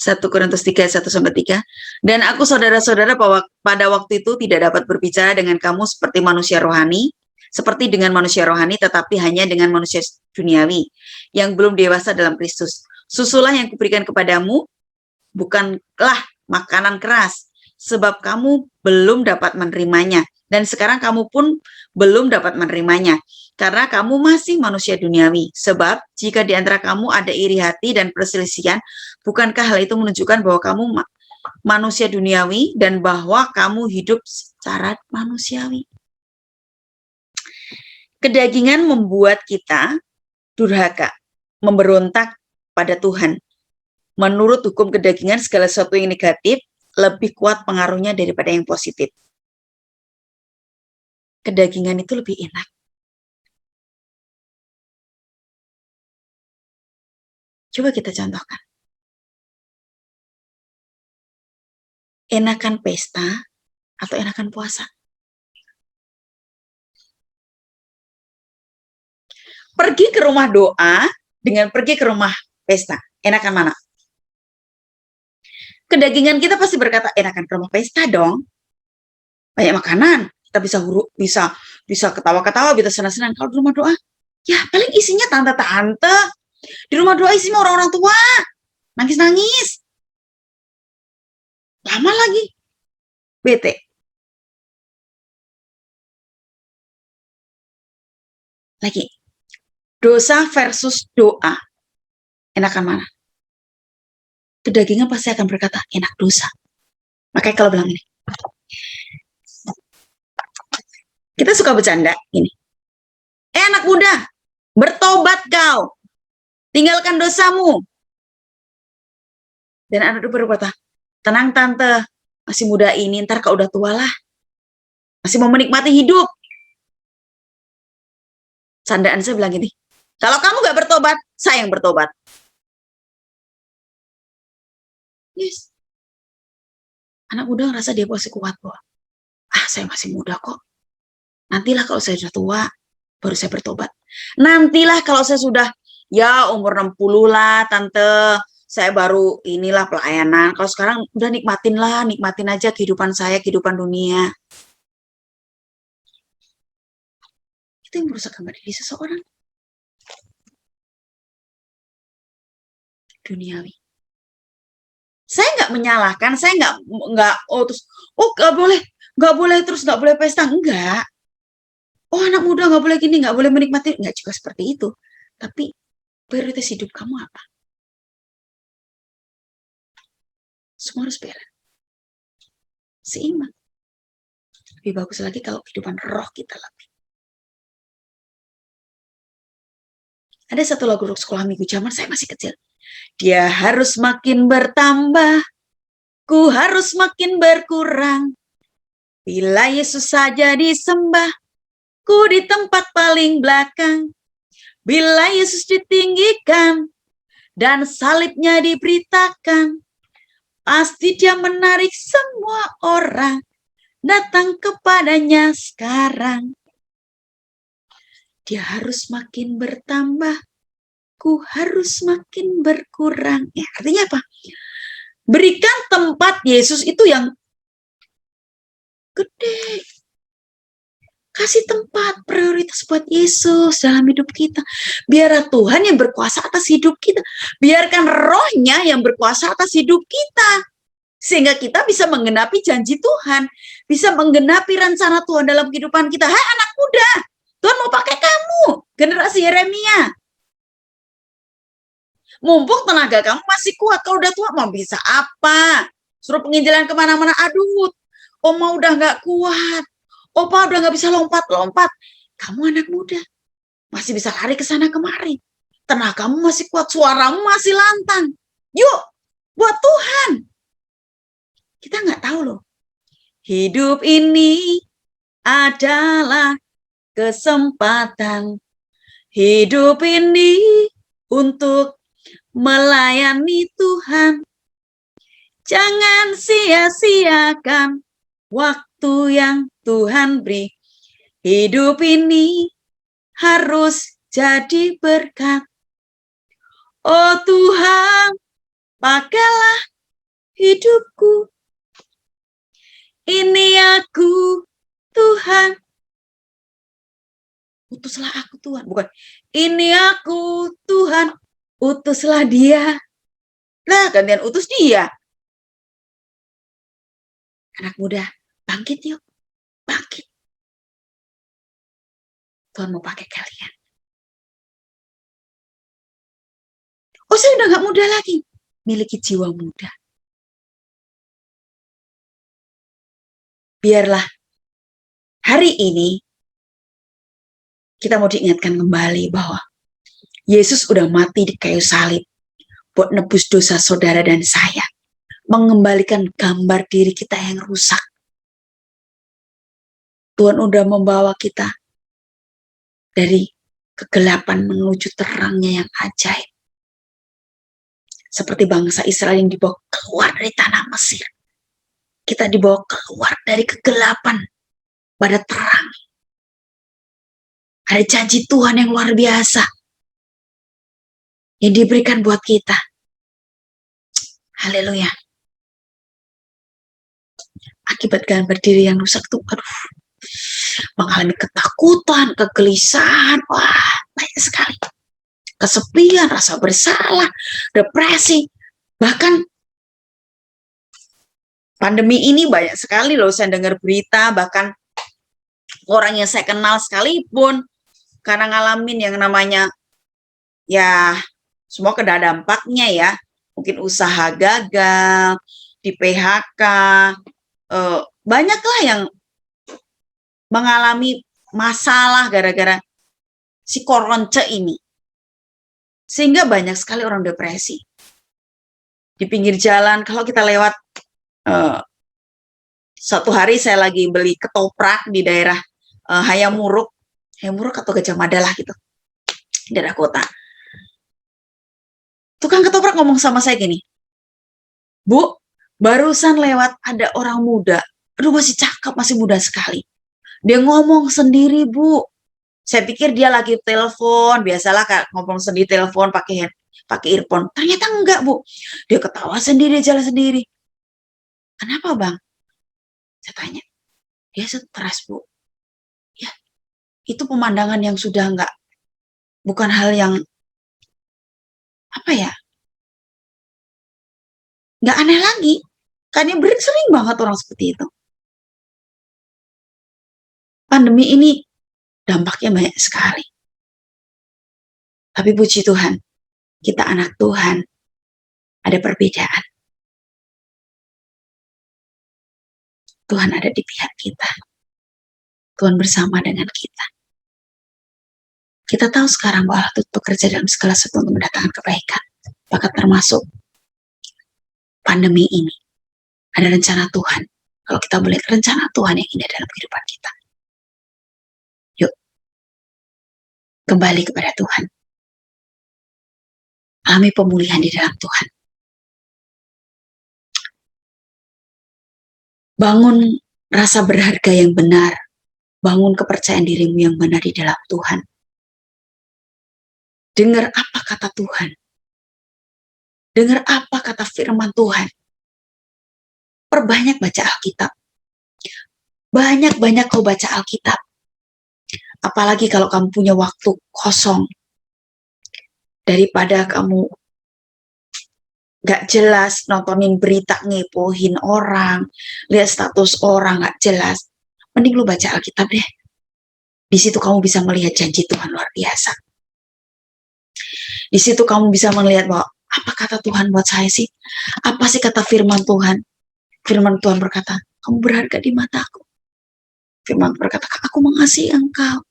1 Korintus 3 ayat 1 sampai 3. Dan aku saudara-saudara bahwa pada waktu itu tidak dapat berbicara dengan kamu seperti manusia rohani, tetapi hanya dengan manusia duniawi yang belum dewasa dalam Kristus. Susulah yang kuberikan kepadamu bukanlah makanan keras, sebab kamu belum dapat menerimanya, Dan sekarang kamu pun belum dapat menerimanya, karena kamu masih manusia duniawi. Sebab jika di antara kamu ada iri hati dan perselisihan, bukankah hal itu menunjukkan bahwa kamu manusia duniawi dan bahwa kamu hidup secara manusiawi? Kedagingan membuat kita durhaka, memberontak pada Tuhan. Menurut hukum kedagingan, segala sesuatu yang negatif lebih kuat pengaruhnya daripada yang positif. Kedagingan itu lebih enak. Coba kita contohkan. Enakan pesta atau enakan puasa? Pergi ke rumah doa dengan pergi ke rumah pesta, enakan mana? Kedagingan kita pasti berkata, enakan ke rumah pesta dong. Banyak makanan, kita bisa ketawa-ketawa, bisa senang-senang. Kalau di rumah doa, ya paling isinya tante-tante. Di rumah doa isinya orang-orang tua, nangis-nangis. Lama lagi, bete. Lagi, dosa versus doa, enakan mana? Kedagingan pasti akan berkata, enak dosa. Makanya kalau bilang ini, kita suka bercanda ini. Anak muda, bertobat kau. Tinggalkan dosamu. Dan anak itu berkata, tenang tante, masih muda ini, ntar kau udah tua lah. Masih mau menikmati hidup. Candaan saya bilang gini, kalau kamu gak bertobat, saya yang bertobat. Yes. Anak muda ngerasa dia masih kuat kok. Saya masih muda kok. Nantilah kalau saya sudah tua, baru saya bertobat. Nantilah kalau saya sudah, ya umur 60 lah tante, saya baru inilah pelayanan. Kalau sekarang udah nikmatin aja kehidupan saya, kehidupan dunia. Itu yang merusak kembali diri seseorang. Duniawi. Saya nggak menyalahkan, saya nggak nggak boleh terus nggak boleh pesta, enggak. Anak muda nggak boleh gini, nggak boleh menikmati, nggak juga seperti itu. Tapi prioritas hidup kamu apa? Semua harus beres. Seimbang. Lebih bagus lagi kalau kehidupan roh kita lebih. Ada satu lagu sekolah minggu zaman saya masih kecil. Dia harus makin bertambah, ku harus makin berkurang. Bila Yesus saja disembah, ku di tempat paling belakang. Bila Yesus ditinggikan dan salibnya diberitakan, pasti dia menarik semua orang datang kepadanya sekarang. Dia harus makin bertambah, ku harus makin berkurang. Ya, artinya apa? Berikan tempat Yesus itu yang gede. Kasih tempat, prioritas buat Yesus dalam hidup kita. Biar Tuhan yang berkuasa atas hidup kita. Biarkan rohnya yang berkuasa atas hidup kita. Sehingga kita bisa menggenapi janji Tuhan. Bisa menggenapi rencana Tuhan dalam kehidupan kita. Hai anak muda, Tuhan mau pakai kamu. Generasi Yeremia. Mumpung tenaga kamu masih kuat. Kalau udah tua mau bisa apa? Suruh penginjilan kemana-mana. Aduh, Oma udah gak kuat. Opa udah gak bisa lompat-lompat. Kamu anak muda. Masih bisa lari ke sana kemari. Tenagamu masih kuat. Suaramu masih lantang. Yuk, buat Tuhan. Kita gak tahu loh. Hidup ini adalah kesempatan. Hidup ini untuk melayani Tuhan. Jangan sia-siakan waktu yang Tuhan beri. Hidup ini harus jadi berkat. Oh Tuhan, pakailah hidupku. Ini aku, Tuhan. Utuslah aku, Tuhan. Bukan, ini aku, Tuhan. Utuslah dia. Nah, gantian utus dia. Anak muda, bangkit yuk. Bangkit. Tuhan mau pakai kalian. Oh, saya udah gak muda lagi. Miliki jiwa muda. Biarlah hari ini kita mau diingatkan kembali bahwa Yesus udah mati di kayu salib buat nebus dosa saudara dan saya. Mengembalikan gambar diri kita yang rusak. Tuhan udah membawa kita dari kegelapan menuju terangnya yang ajaib. Seperti bangsa Israel yang dibawa keluar dari tanah Mesir. Kita dibawa keluar dari kegelapan pada terang. Ada janji Tuhan yang luar biasa yang diberikan buat kita. Haleluya. Akibat gambar diri yang rusak tuh, mengalami ketakutan, kegelisahan, wah banyak sekali. Kesepian, rasa bersalah, depresi, bahkan pandemi ini banyak sekali loh saya dengar berita, bahkan orang yang saya kenal sekalipun karena ngalamin yang namanya ya semua kena dampaknya ya, mungkin usaha gagal, di PHK, banyaklah yang mengalami masalah gara-gara si koronce ini. Sehingga banyak sekali orang depresi. Di pinggir jalan, kalau kita lewat, satu hari saya lagi beli ketoprak di daerah Hayamuruk atau Gajah Mada lah gitu, daerah kota. Tukang ketoprak ngomong sama saya gini, Bu, barusan lewat ada orang muda, aduh masih cakep, masih muda sekali. Dia ngomong sendiri, Bu. Saya pikir dia lagi telepon, biasalah Kak, ngomong sendiri telepon pakai earphone. Ternyata enggak, Bu. Dia ketawa sendiri, jalan sendiri. Kenapa, Bang? Saya tanya. Dia stres, Bu. Ya, itu pemandangan yang sudah enggak, bukan hal yang, apa ya, enggak aneh lagi. Karena sering banget orang seperti itu. Pandemi ini dampaknya banyak sekali. Tapi puji Tuhan, kita anak Tuhan, ada perbedaan. Tuhan ada di pihak kita. Tuhan bersama dengan kita. Kita tahu sekarang bahwa Allah bekerja dalam segala sesuatu untuk mendatangkan kebaikan. Bahkan termasuk pandemi ini. Ada rencana Tuhan. Kalau kita melihat rencana Tuhan yang indah dalam kehidupan kita. Yuk, kembali kepada Tuhan. Alami pemulihan di dalam Tuhan. Bangun rasa berharga yang benar. Bangun kepercayaan dirimu yang benar di dalam Tuhan. Dengar apa kata Tuhan. Dengar apa kata firman Tuhan. Perbanyak baca Alkitab. Banyak-banyak kau baca Alkitab. Apalagi kalau kamu punya waktu kosong. Daripada kamu gak jelas nontonin berita, ngepohin orang, lihat status orang gak jelas. Mending lu baca Alkitab deh. Di situ kamu bisa melihat janji Tuhan luar biasa. Di situ kamu bisa melihat bahwa apa kata Tuhan buat saya sih? Apa sih kata firman Tuhan? Firman Tuhan berkata, kamu berharga di mataku. Firman berkata, aku mengasihi engkau.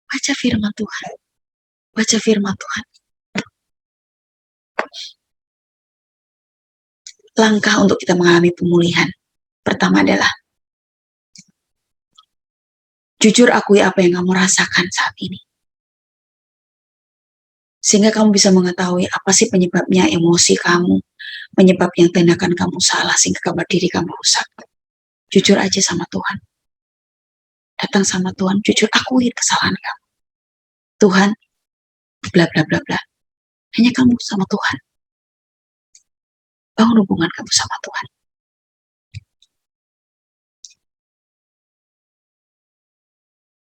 Baca firman Tuhan. Baca firman Tuhan. Langkah untuk kita mengalami pemulihan. Pertama adalah, jujur akui apa yang kamu rasakan saat ini. Sehingga kamu bisa mengetahui apa sih penyebabnya emosi kamu, penyebab yang tindakan kamu salah sehingga kabar diri kamu rusak. Jujur aja sama Tuhan. Datang sama Tuhan, jujur akui kesalahan kamu. Tuhan, bla bla bla bla. Hanya kamu sama Tuhan. Bangun hubungan kamu sama Tuhan.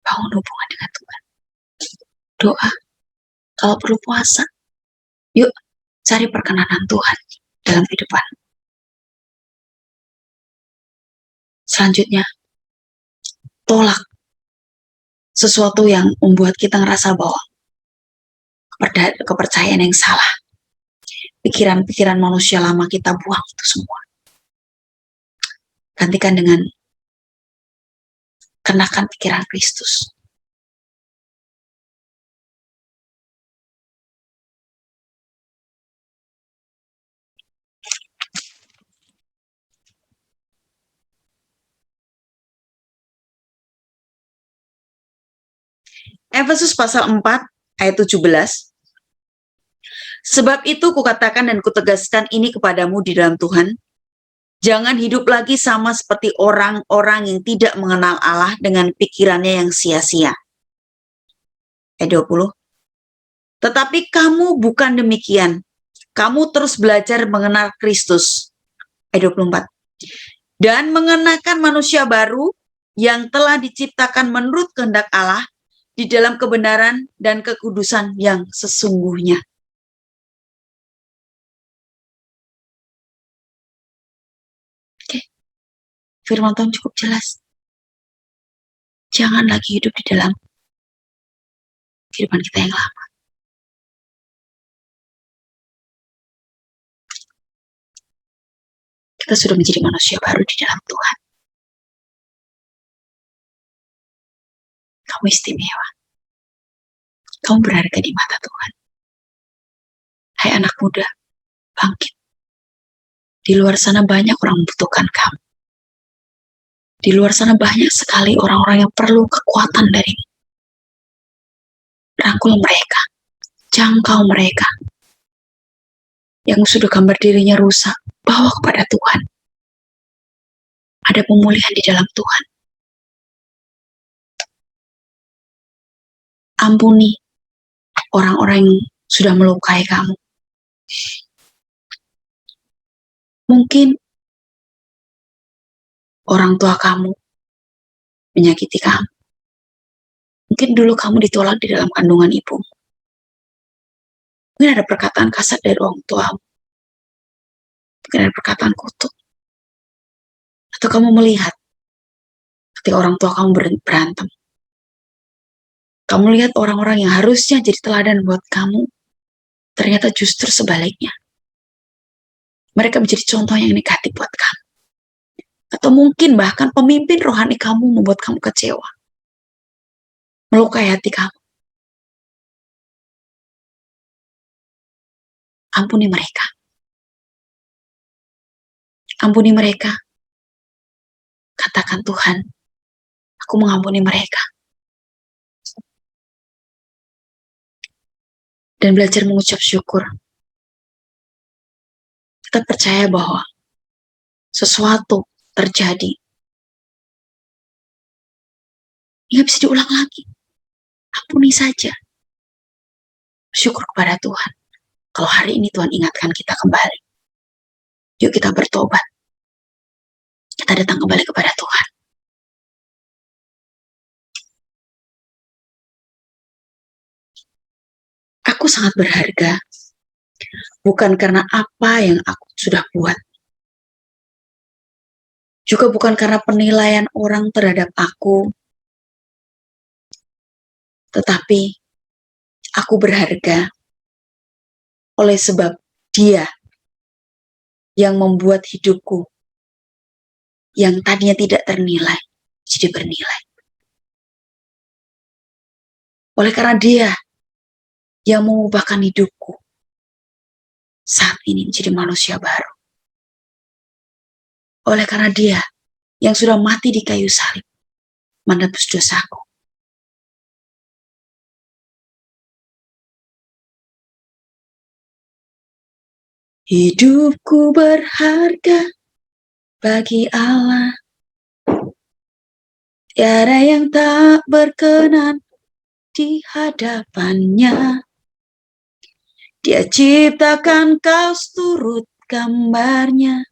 Bangun hubungan dengan Tuhan. Doa. Kalau perlu puasa, yuk cari perkenanan Tuhan dalam kehidupan. Selanjutnya, tolak sesuatu yang membuat kita ngerasa bahwa kepercayaan yang salah, pikiran-pikiran manusia lama kita buang itu semua. Gantikan dengan kenakan pikiran Kristus. Efesus pasal 4 ayat 17. Sebab itu kukatakan dan kutegaskan ini kepadamu di dalam Tuhan, jangan hidup lagi sama seperti orang-orang yang tidak mengenal Allah dengan pikirannya yang sia-sia. Ayat 20. Tetapi kamu bukan demikian. Kamu terus belajar mengenal Kristus. Ayat 24. Dan mengenakan manusia baru yang telah diciptakan menurut kehendak Allah di dalam kebenaran dan kekudusan yang sesungguhnya. Oke, firman Tuhan cukup jelas. Jangan lagi hidup di dalam kehidupan kita yang lama. Kita sudah menjadi manusia baru di dalam Tuhan. Kamu istimewa. Kamu berharga di mata Tuhan. Hai anak muda, bangkit. Di luar sana banyak orang membutuhkan kamu. Di luar sana banyak sekali orang-orang yang perlu kekuatan darimu. Rangkul mereka. Jangkau mereka. Yang sudah gambar dirinya rusak, bawa kepada Tuhan. Ada pemulihan di dalam Tuhan. Ampuni orang-orang yang sudah melukai kamu. Mungkin orang tua kamu menyakiti kamu. Mungkin dulu kamu ditolak di dalam kandungan ibu. Mungkin ada perkataan kasar dari orang tuamu. Mungkin ada perkataan kutuk. Atau kamu melihat ketika orang tua kamu berantem. Kamu lihat orang-orang yang harusnya jadi teladan buat kamu, ternyata justru sebaliknya. Mereka menjadi contoh yang negatif buat kamu. Atau mungkin bahkan pemimpin rohani kamu membuat kamu kecewa. Melukai hati kamu. Ampuni mereka. Ampuni mereka. Katakan Tuhan, aku mengampuni mereka. Dan belajar mengucap syukur. Kita percaya bahwa sesuatu terjadi. Nggak bisa diulang lagi. Ampuni saja. Syukur kepada Tuhan. Kalau hari ini Tuhan ingatkan kita kembali. Yuk kita bertobat. Kita datang kembali kepada Tuhan. Aku sangat berharga. Bukan karena apa yang aku sudah buat. Juga bukan karena penilaian orang terhadap aku. Tetapi aku berharga oleh sebab Dia yang membuat hidupku yang tadinya tidak ternilai jadi bernilai. Oleh karena Dia yang mengubahkan hidupku saat ini menjadi manusia baru. Oleh karena Dia yang sudah mati di kayu salib menebus dosaku. Hidupku berharga bagi Allah. Tiada yang tak berkenan di hadapannya. Dia ciptakan kau turut gambarnya.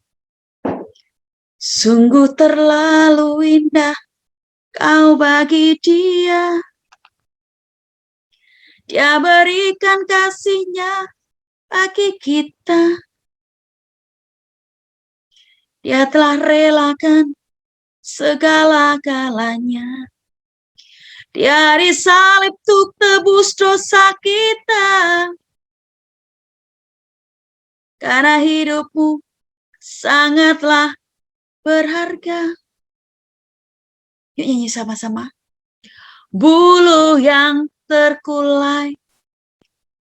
Sungguh terlalu indah kau bagi Dia. Dia berikan kasih-Nya bagi kita. Dia telah relakan segala-galanya. Di hari salib untuk tebus dosa kita. Karena hidupmu sangatlah berharga. Yuk nyanyi sama-sama. Bulu yang terkulai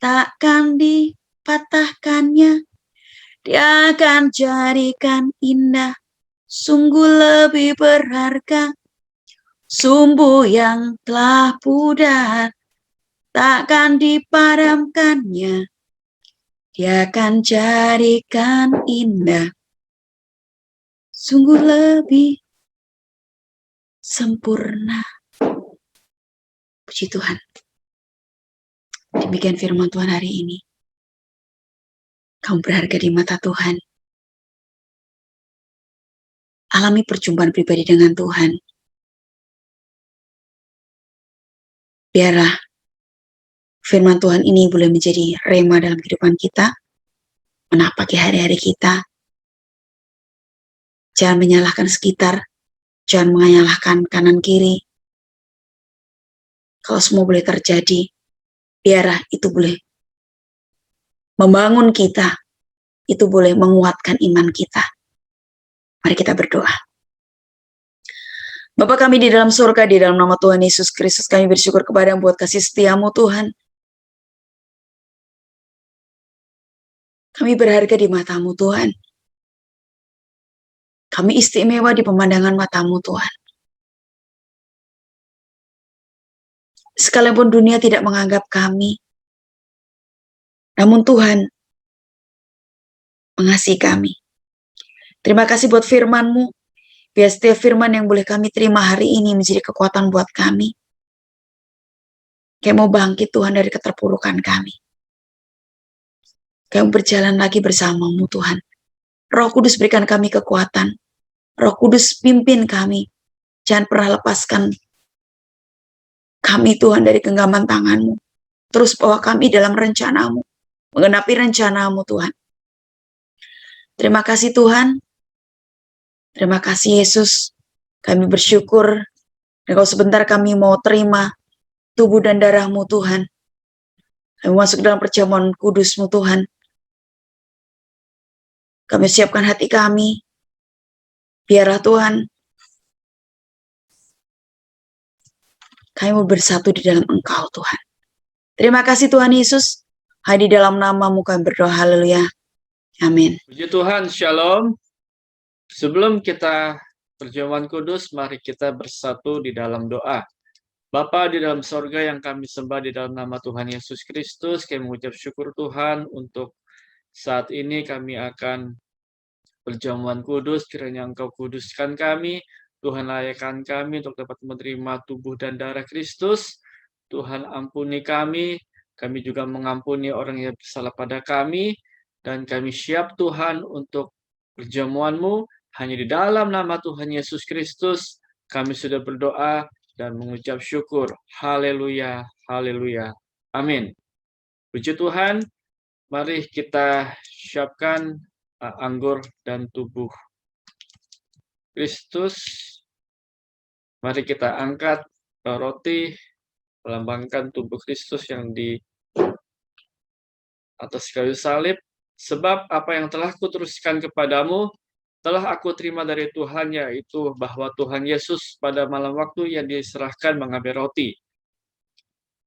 takkan dipatahkannya. Dia akan jadikan indah, sungguh lebih berharga. Sumbu yang telah pudar takkan dipadamkannya. Dia akan jadikan indah, sungguh lebih sempurna. Puji Tuhan. Demikian firman Tuhan hari ini. Kamu berharga di mata Tuhan. Alami perjumpaan pribadi dengan Tuhan. Biarlah firman Tuhan ini boleh menjadi rema dalam kehidupan kita, menapaki hari-hari kita. Jangan menyalahkan sekitar, jangan menyalahkan kanan kiri. Kalau semua boleh terjadi, biarlah itu boleh membangun kita, itu boleh menguatkan iman kita. Mari kita berdoa. Bapa kami di dalam surga, di dalam nama Tuhan Yesus Kristus, kami bersyukur kepada-Mu buat kasih setia-Mu Tuhan. Kami berharga di mata-Mu Tuhan. Kami istimewa di pemandangan mata-Mu Tuhan. Sekalipun dunia tidak menganggap kami, namun Tuhan mengasihi kami. Terima kasih buat firman-Mu. Biar setiap firman yang boleh kami terima hari ini menjadi kekuatan buat kami. Kayak mau bangkit Tuhan dari keterpurukan kami. Kayak mau berjalan lagi bersama-Mu Tuhan. Roh Kudus berikan kami kekuatan. Roh Kudus pimpin kami. Jangan pernah lepaskan kami Tuhan dari genggaman tangan-Mu. Terus bawa kami dalam rencana-Mu. Menggenapi rencana-Mu Tuhan. Terima kasih Tuhan. Terima kasih Yesus. Kami bersyukur. Dan kalau sebentar kami mau terima tubuh dan darah-Mu Tuhan. Kami masuk dalam perjamuan kudus-Mu Tuhan. Kami siapkan hati kami. Biarlah Tuhan, kami mau bersatu di dalam Engkau Tuhan. Terima kasih Tuhan Yesus. Hanya di dalam nama-Mu kami berdoa. Haleluya. Amin. Puji Tuhan, Shalom. Sebelum kita perjamuan kudus, mari kita bersatu di dalam doa. Bapa di dalam sorga yang kami sembah di dalam nama Tuhan Yesus Kristus, kami mengucap syukur Tuhan untuk saat ini kami akan perjamuan kudus, kiranya Engkau kuduskan kami, Tuhan layakkan kami untuk dapat menerima tubuh dan darah Kristus. Tuhan ampuni kami juga mengampuni orang yang bersalah pada kami, dan kami siap Tuhan untuk perjamuan-Mu. Hanya di dalam nama Tuhan Yesus Kristus kami sudah berdoa dan mengucap syukur. Haleluya, haleluya. Amin. Puji Tuhan, mari kita siapkan anggur dan tubuh Kristus. Mari kita angkat roti, melambangkan tubuh Kristus yang di atas kayu salib. Sebab apa yang telah kuteruskan kepadamu, telah aku terima dari Tuhan, yaitu bahwa Tuhan Yesus pada malam waktu yang diserahkan mengambil roti.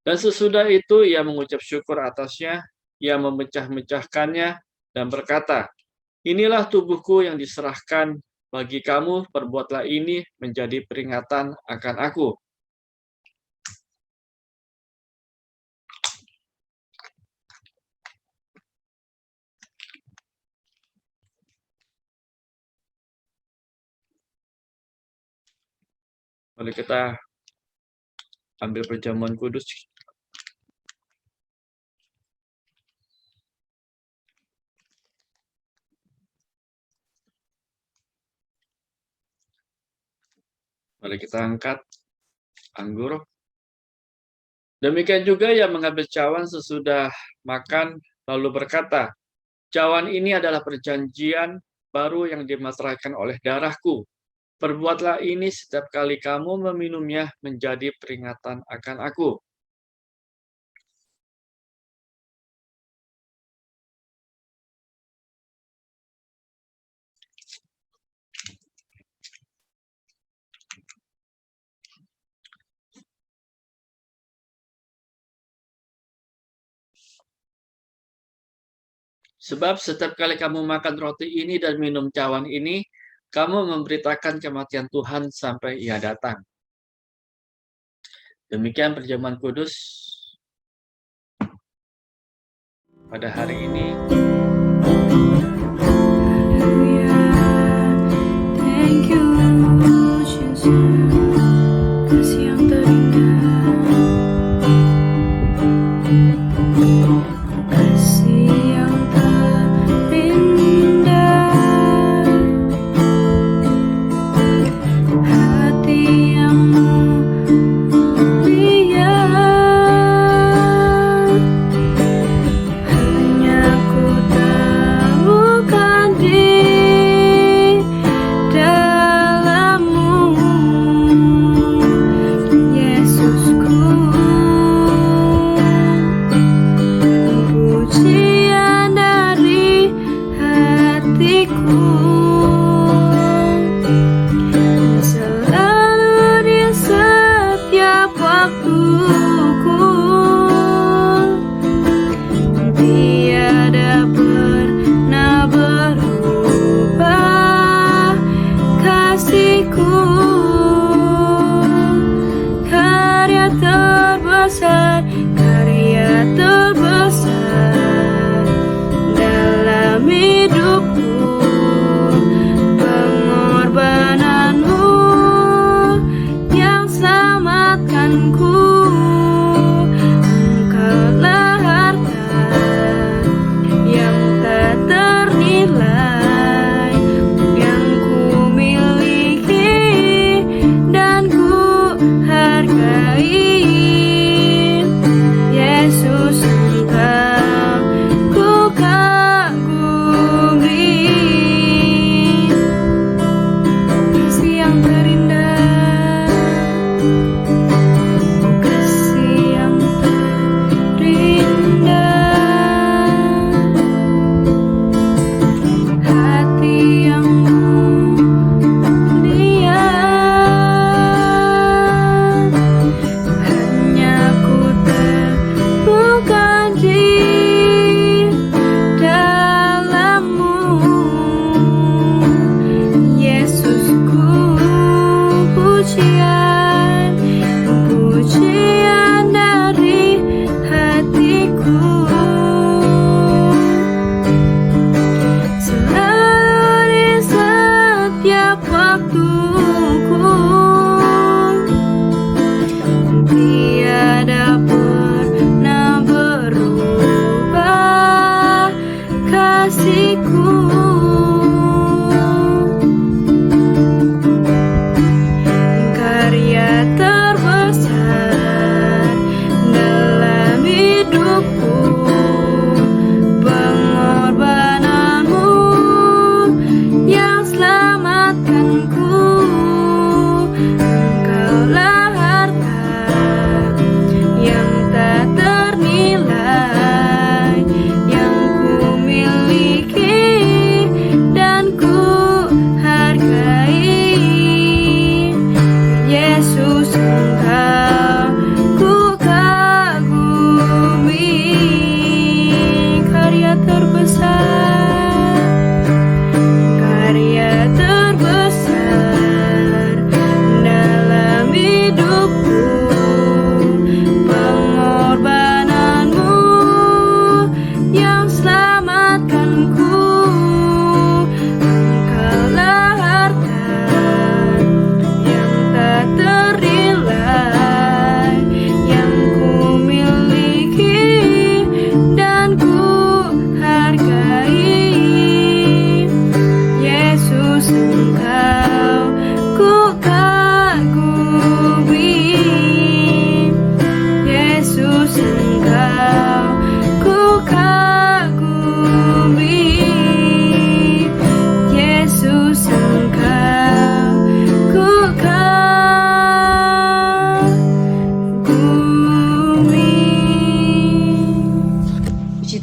Dan sesudah itu ia mengucap syukur atasnya, ia memecah-mecahkannya dan berkata, inilah tubuhku yang diserahkan bagi kamu, perbuatlah ini menjadi peringatan akan aku. Mari kita ambil perjamuan kudus. Mari kita angkat anggur. Demikian juga ia mengambil cawan sesudah makan, lalu berkata, cawan ini adalah perjanjian baru yang dimateraikan oleh darahku. Perbuatlah ini setiap kali kamu meminumnya menjadi peringatan akan aku. Sebab setiap kali kamu makan roti ini dan minum cawan ini, kamu memberitakan kematian Tuhan sampai Ia datang. Demikian perjamuan kudus pada hari ini. Thank you, Jesus. Kasih yang terindah, kasih yang terindah, hati yang mulia. Hanya ku temukan di dalam-Mu, Yesusku. Pujian dari hatiku, selalu di setiap waktuku. Tiada pernah berubah kasih-Ku. Karya terbesar dalam hidupku, pengorbanan-Mu yang selamatkanku. Engkaulah harta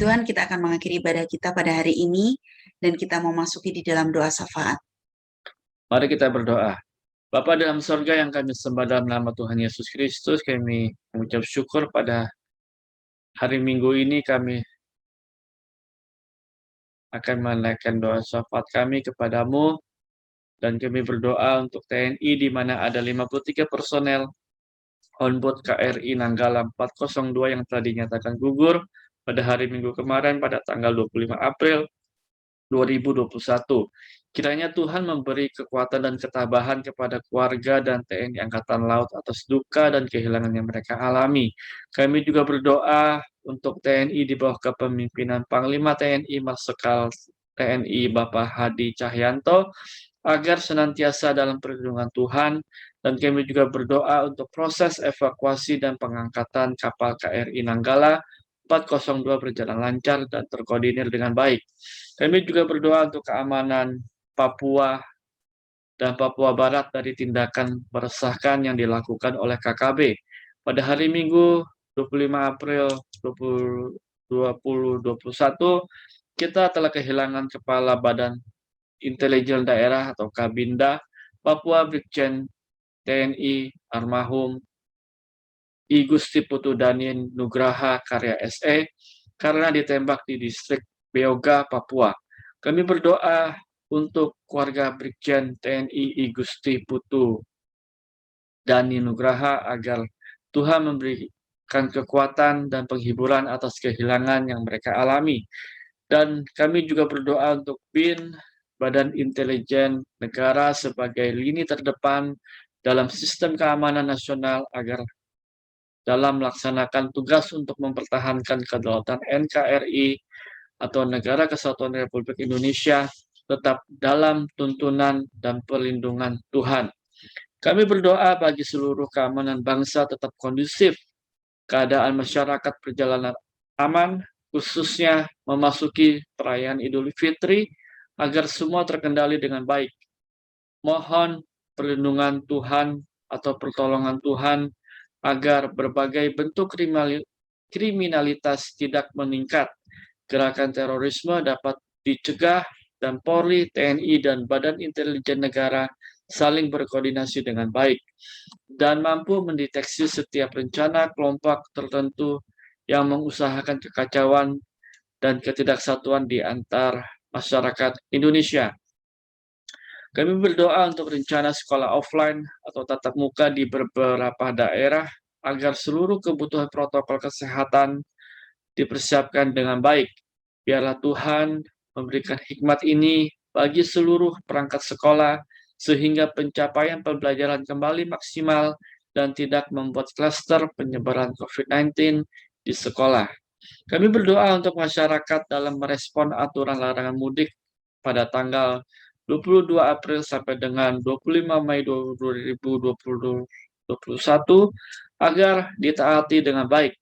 Tuhan, kita akan mengakhiri ibadah kita pada hari ini dan kita mau masuki di dalam doa syafaat. Mari kita berdoa. Bapa dalam sorga yang kami sembah dalam nama Tuhan Yesus Kristus, kami mengucap syukur pada hari Minggu ini kami akan menaikkan doa syafaat kami kepadamu, dan kami berdoa untuk TNI di mana ada 53 personel onboard KRI Nanggala 402 yang telah dinyatakan gugur pada hari Minggu kemarin pada tanggal 25 April 2021. Kiranya Tuhan memberi kekuatan dan ketabahan kepada keluarga dan TNI Angkatan Laut atas duka dan kehilangan yang mereka alami. Kami juga berdoa untuk TNI di bawah kepemimpinan Panglima TNI Marsikal TNI Bapak Hadi Cahyanto agar senantiasa dalam perlindungan Tuhan, dan kami juga berdoa untuk proses evakuasi dan pengangkatan kapal KRI Nanggala 402 berjalan lancar dan terkoordinir dengan baik. Kami juga berdoa untuk keamanan Papua dan Papua Barat dari tindakan meresahkan yang dilakukan oleh KKB. Pada hari Minggu 25 April 2021, kita telah kehilangan Kepala Badan Intelijen Daerah atau Kabinda Papua Brigjen TNI almarhum I Gusti Putu Danin Nugraha Karya SE karena ditembak di distrik Beoga, Papua. Kami berdoa untuk keluarga Brigjen TNI I Gusti Putu Danin Nugraha agar Tuhan memberikan kekuatan dan penghiburan atas kehilangan yang mereka alami. Dan kami juga berdoa untuk BIN, Badan Intelijen Negara, sebagai lini terdepan dalam sistem keamanan nasional agar dalam melaksanakan tugas untuk mempertahankan kedaulatan NKRI atau Negara Kesatuan Republik Indonesia tetap dalam tuntunan dan perlindungan Tuhan. Kami berdoa bagi seluruh keamanan bangsa tetap kondusif, keadaan masyarakat perjalanan aman, khususnya memasuki perayaan Idul Fitri, agar semua terkendali dengan baik. Mohon perlindungan Tuhan atau pertolongan Tuhan agar berbagai bentuk kriminalitas tidak meningkat, gerakan terorisme dapat dicegah, dan Polri, TNI, dan Badan Intelijen Negara saling berkoordinasi dengan baik dan mampu mendeteksi setiap rencana kelompok tertentu yang mengusahakan kekacauan dan ketidaksatuan di antar masyarakat Indonesia. Kami berdoa untuk rencana sekolah offline atau tatap muka di beberapa daerah agar seluruh kebutuhan protokol kesehatan dipersiapkan dengan baik. Biarlah Tuhan memberikan hikmat ini bagi seluruh perangkat sekolah sehingga pencapaian pembelajaran kembali maksimal dan tidak membuat klaster penyebaran COVID-19 di sekolah. Kami berdoa untuk masyarakat dalam merespon aturan larangan mudik pada tanggal 22 April sampai dengan 25 Mei 2021 agar ditaati dengan baik.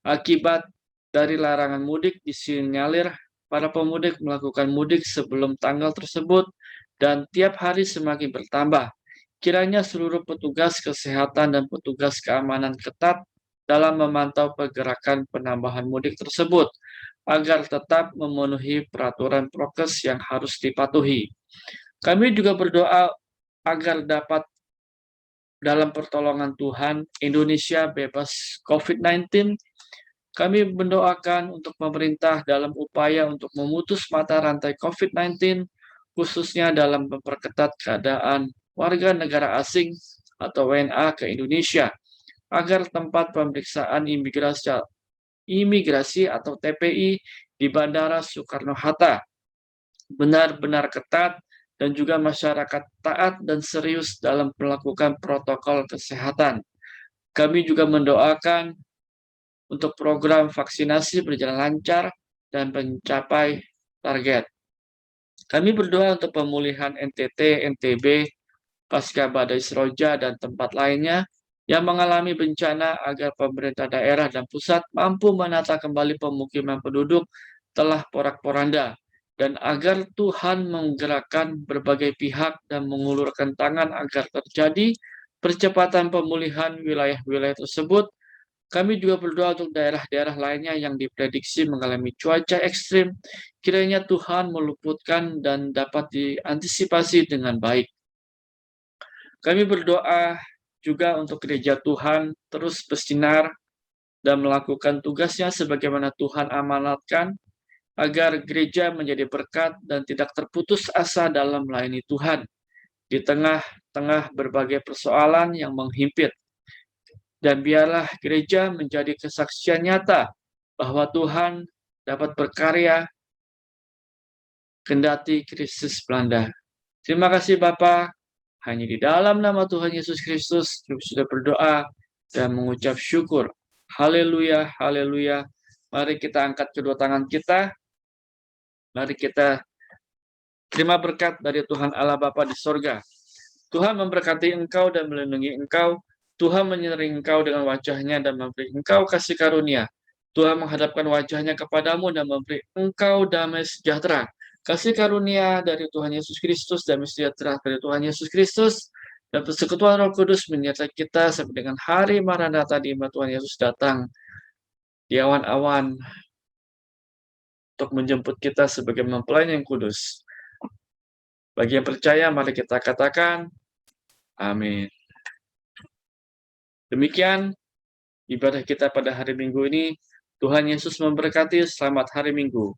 Akibat dari larangan mudik disinyalir para pemudik melakukan mudik sebelum tanggal tersebut dan tiap hari semakin bertambah. Kiranya seluruh petugas kesehatan dan petugas keamanan ketat dalam memantau pergerakan penambahan mudik tersebut agar tetap memenuhi peraturan prokes yang harus dipatuhi. Kami juga berdoa agar dapat dalam pertolongan Tuhan Indonesia bebas COVID-19. Kami mendoakan untuk pemerintah dalam upaya untuk memutus mata rantai COVID-19, khususnya dalam memperketat keadaan warga negara asing atau WNA ke Indonesia, agar tempat pemeriksaan imigrasi atau TPI di Bandara Soekarno-Hatta benar-benar ketat dan juga masyarakat taat dan serius dalam melakukan protokol kesehatan. Kami juga mendoakan untuk program vaksinasi berjalan lancar dan mencapai target. Kami berdoa untuk pemulihan NTT, NTB, pasca badai Seroja, dan tempat lainnya yang mengalami bencana agar pemerintah daerah dan pusat mampu menata kembali pemukiman penduduk telah porak-poranda, dan agar Tuhan menggerakkan berbagai pihak dan mengulurkan tangan agar terjadi percepatan pemulihan wilayah-wilayah tersebut, Kami juga berdoa untuk daerah-daerah lainnya yang diprediksi mengalami cuaca ekstrim. Kiranya Tuhan meluputkan dan dapat diantisipasi dengan baik. Kami berdoa juga untuk gereja Tuhan terus bersinar dan melakukan tugasnya sebagaimana Tuhan amanatkan, agar gereja menjadi berkat dan tidak terputus asa dalam melayani Tuhan di tengah-tengah berbagai persoalan yang menghimpit. Dan biarlah gereja menjadi kesaksian nyata bahwa Tuhan dapat berkarya kendati krisis melanda. Terima kasih Bapa. Hanya di dalam nama Tuhan Yesus Kristus kami sudah berdoa dan mengucap syukur. Haleluya, haleluya. Mari kita angkat kedua tangan kita. Mari kita terima berkat dari Tuhan Allah Bapa di sorga. Tuhan memberkati engkau dan melindungi engkau. Tuhan menyeringi engkau dengan wajahnya dan memberi engkau kasih karunia. Tuhan menghadapkan wajahnya kepadamu dan memberi engkau damai sejahtera. Kasih karunia dari Tuhan Yesus Kristus, damai sejahtera dari Tuhan Yesus Kristus, dan persekutuan Roh Kudus menyertai kita sampai dengan hari Maranatha di mana Tuhan Yesus datang di awan-awan untuk menjemput kita sebagai mempelai yang kudus. Bagi yang percaya, mari kita katakan, amin. Demikian ibadah kita pada hari Minggu ini. Tuhan Yesus memberkati. Selamat hari Minggu.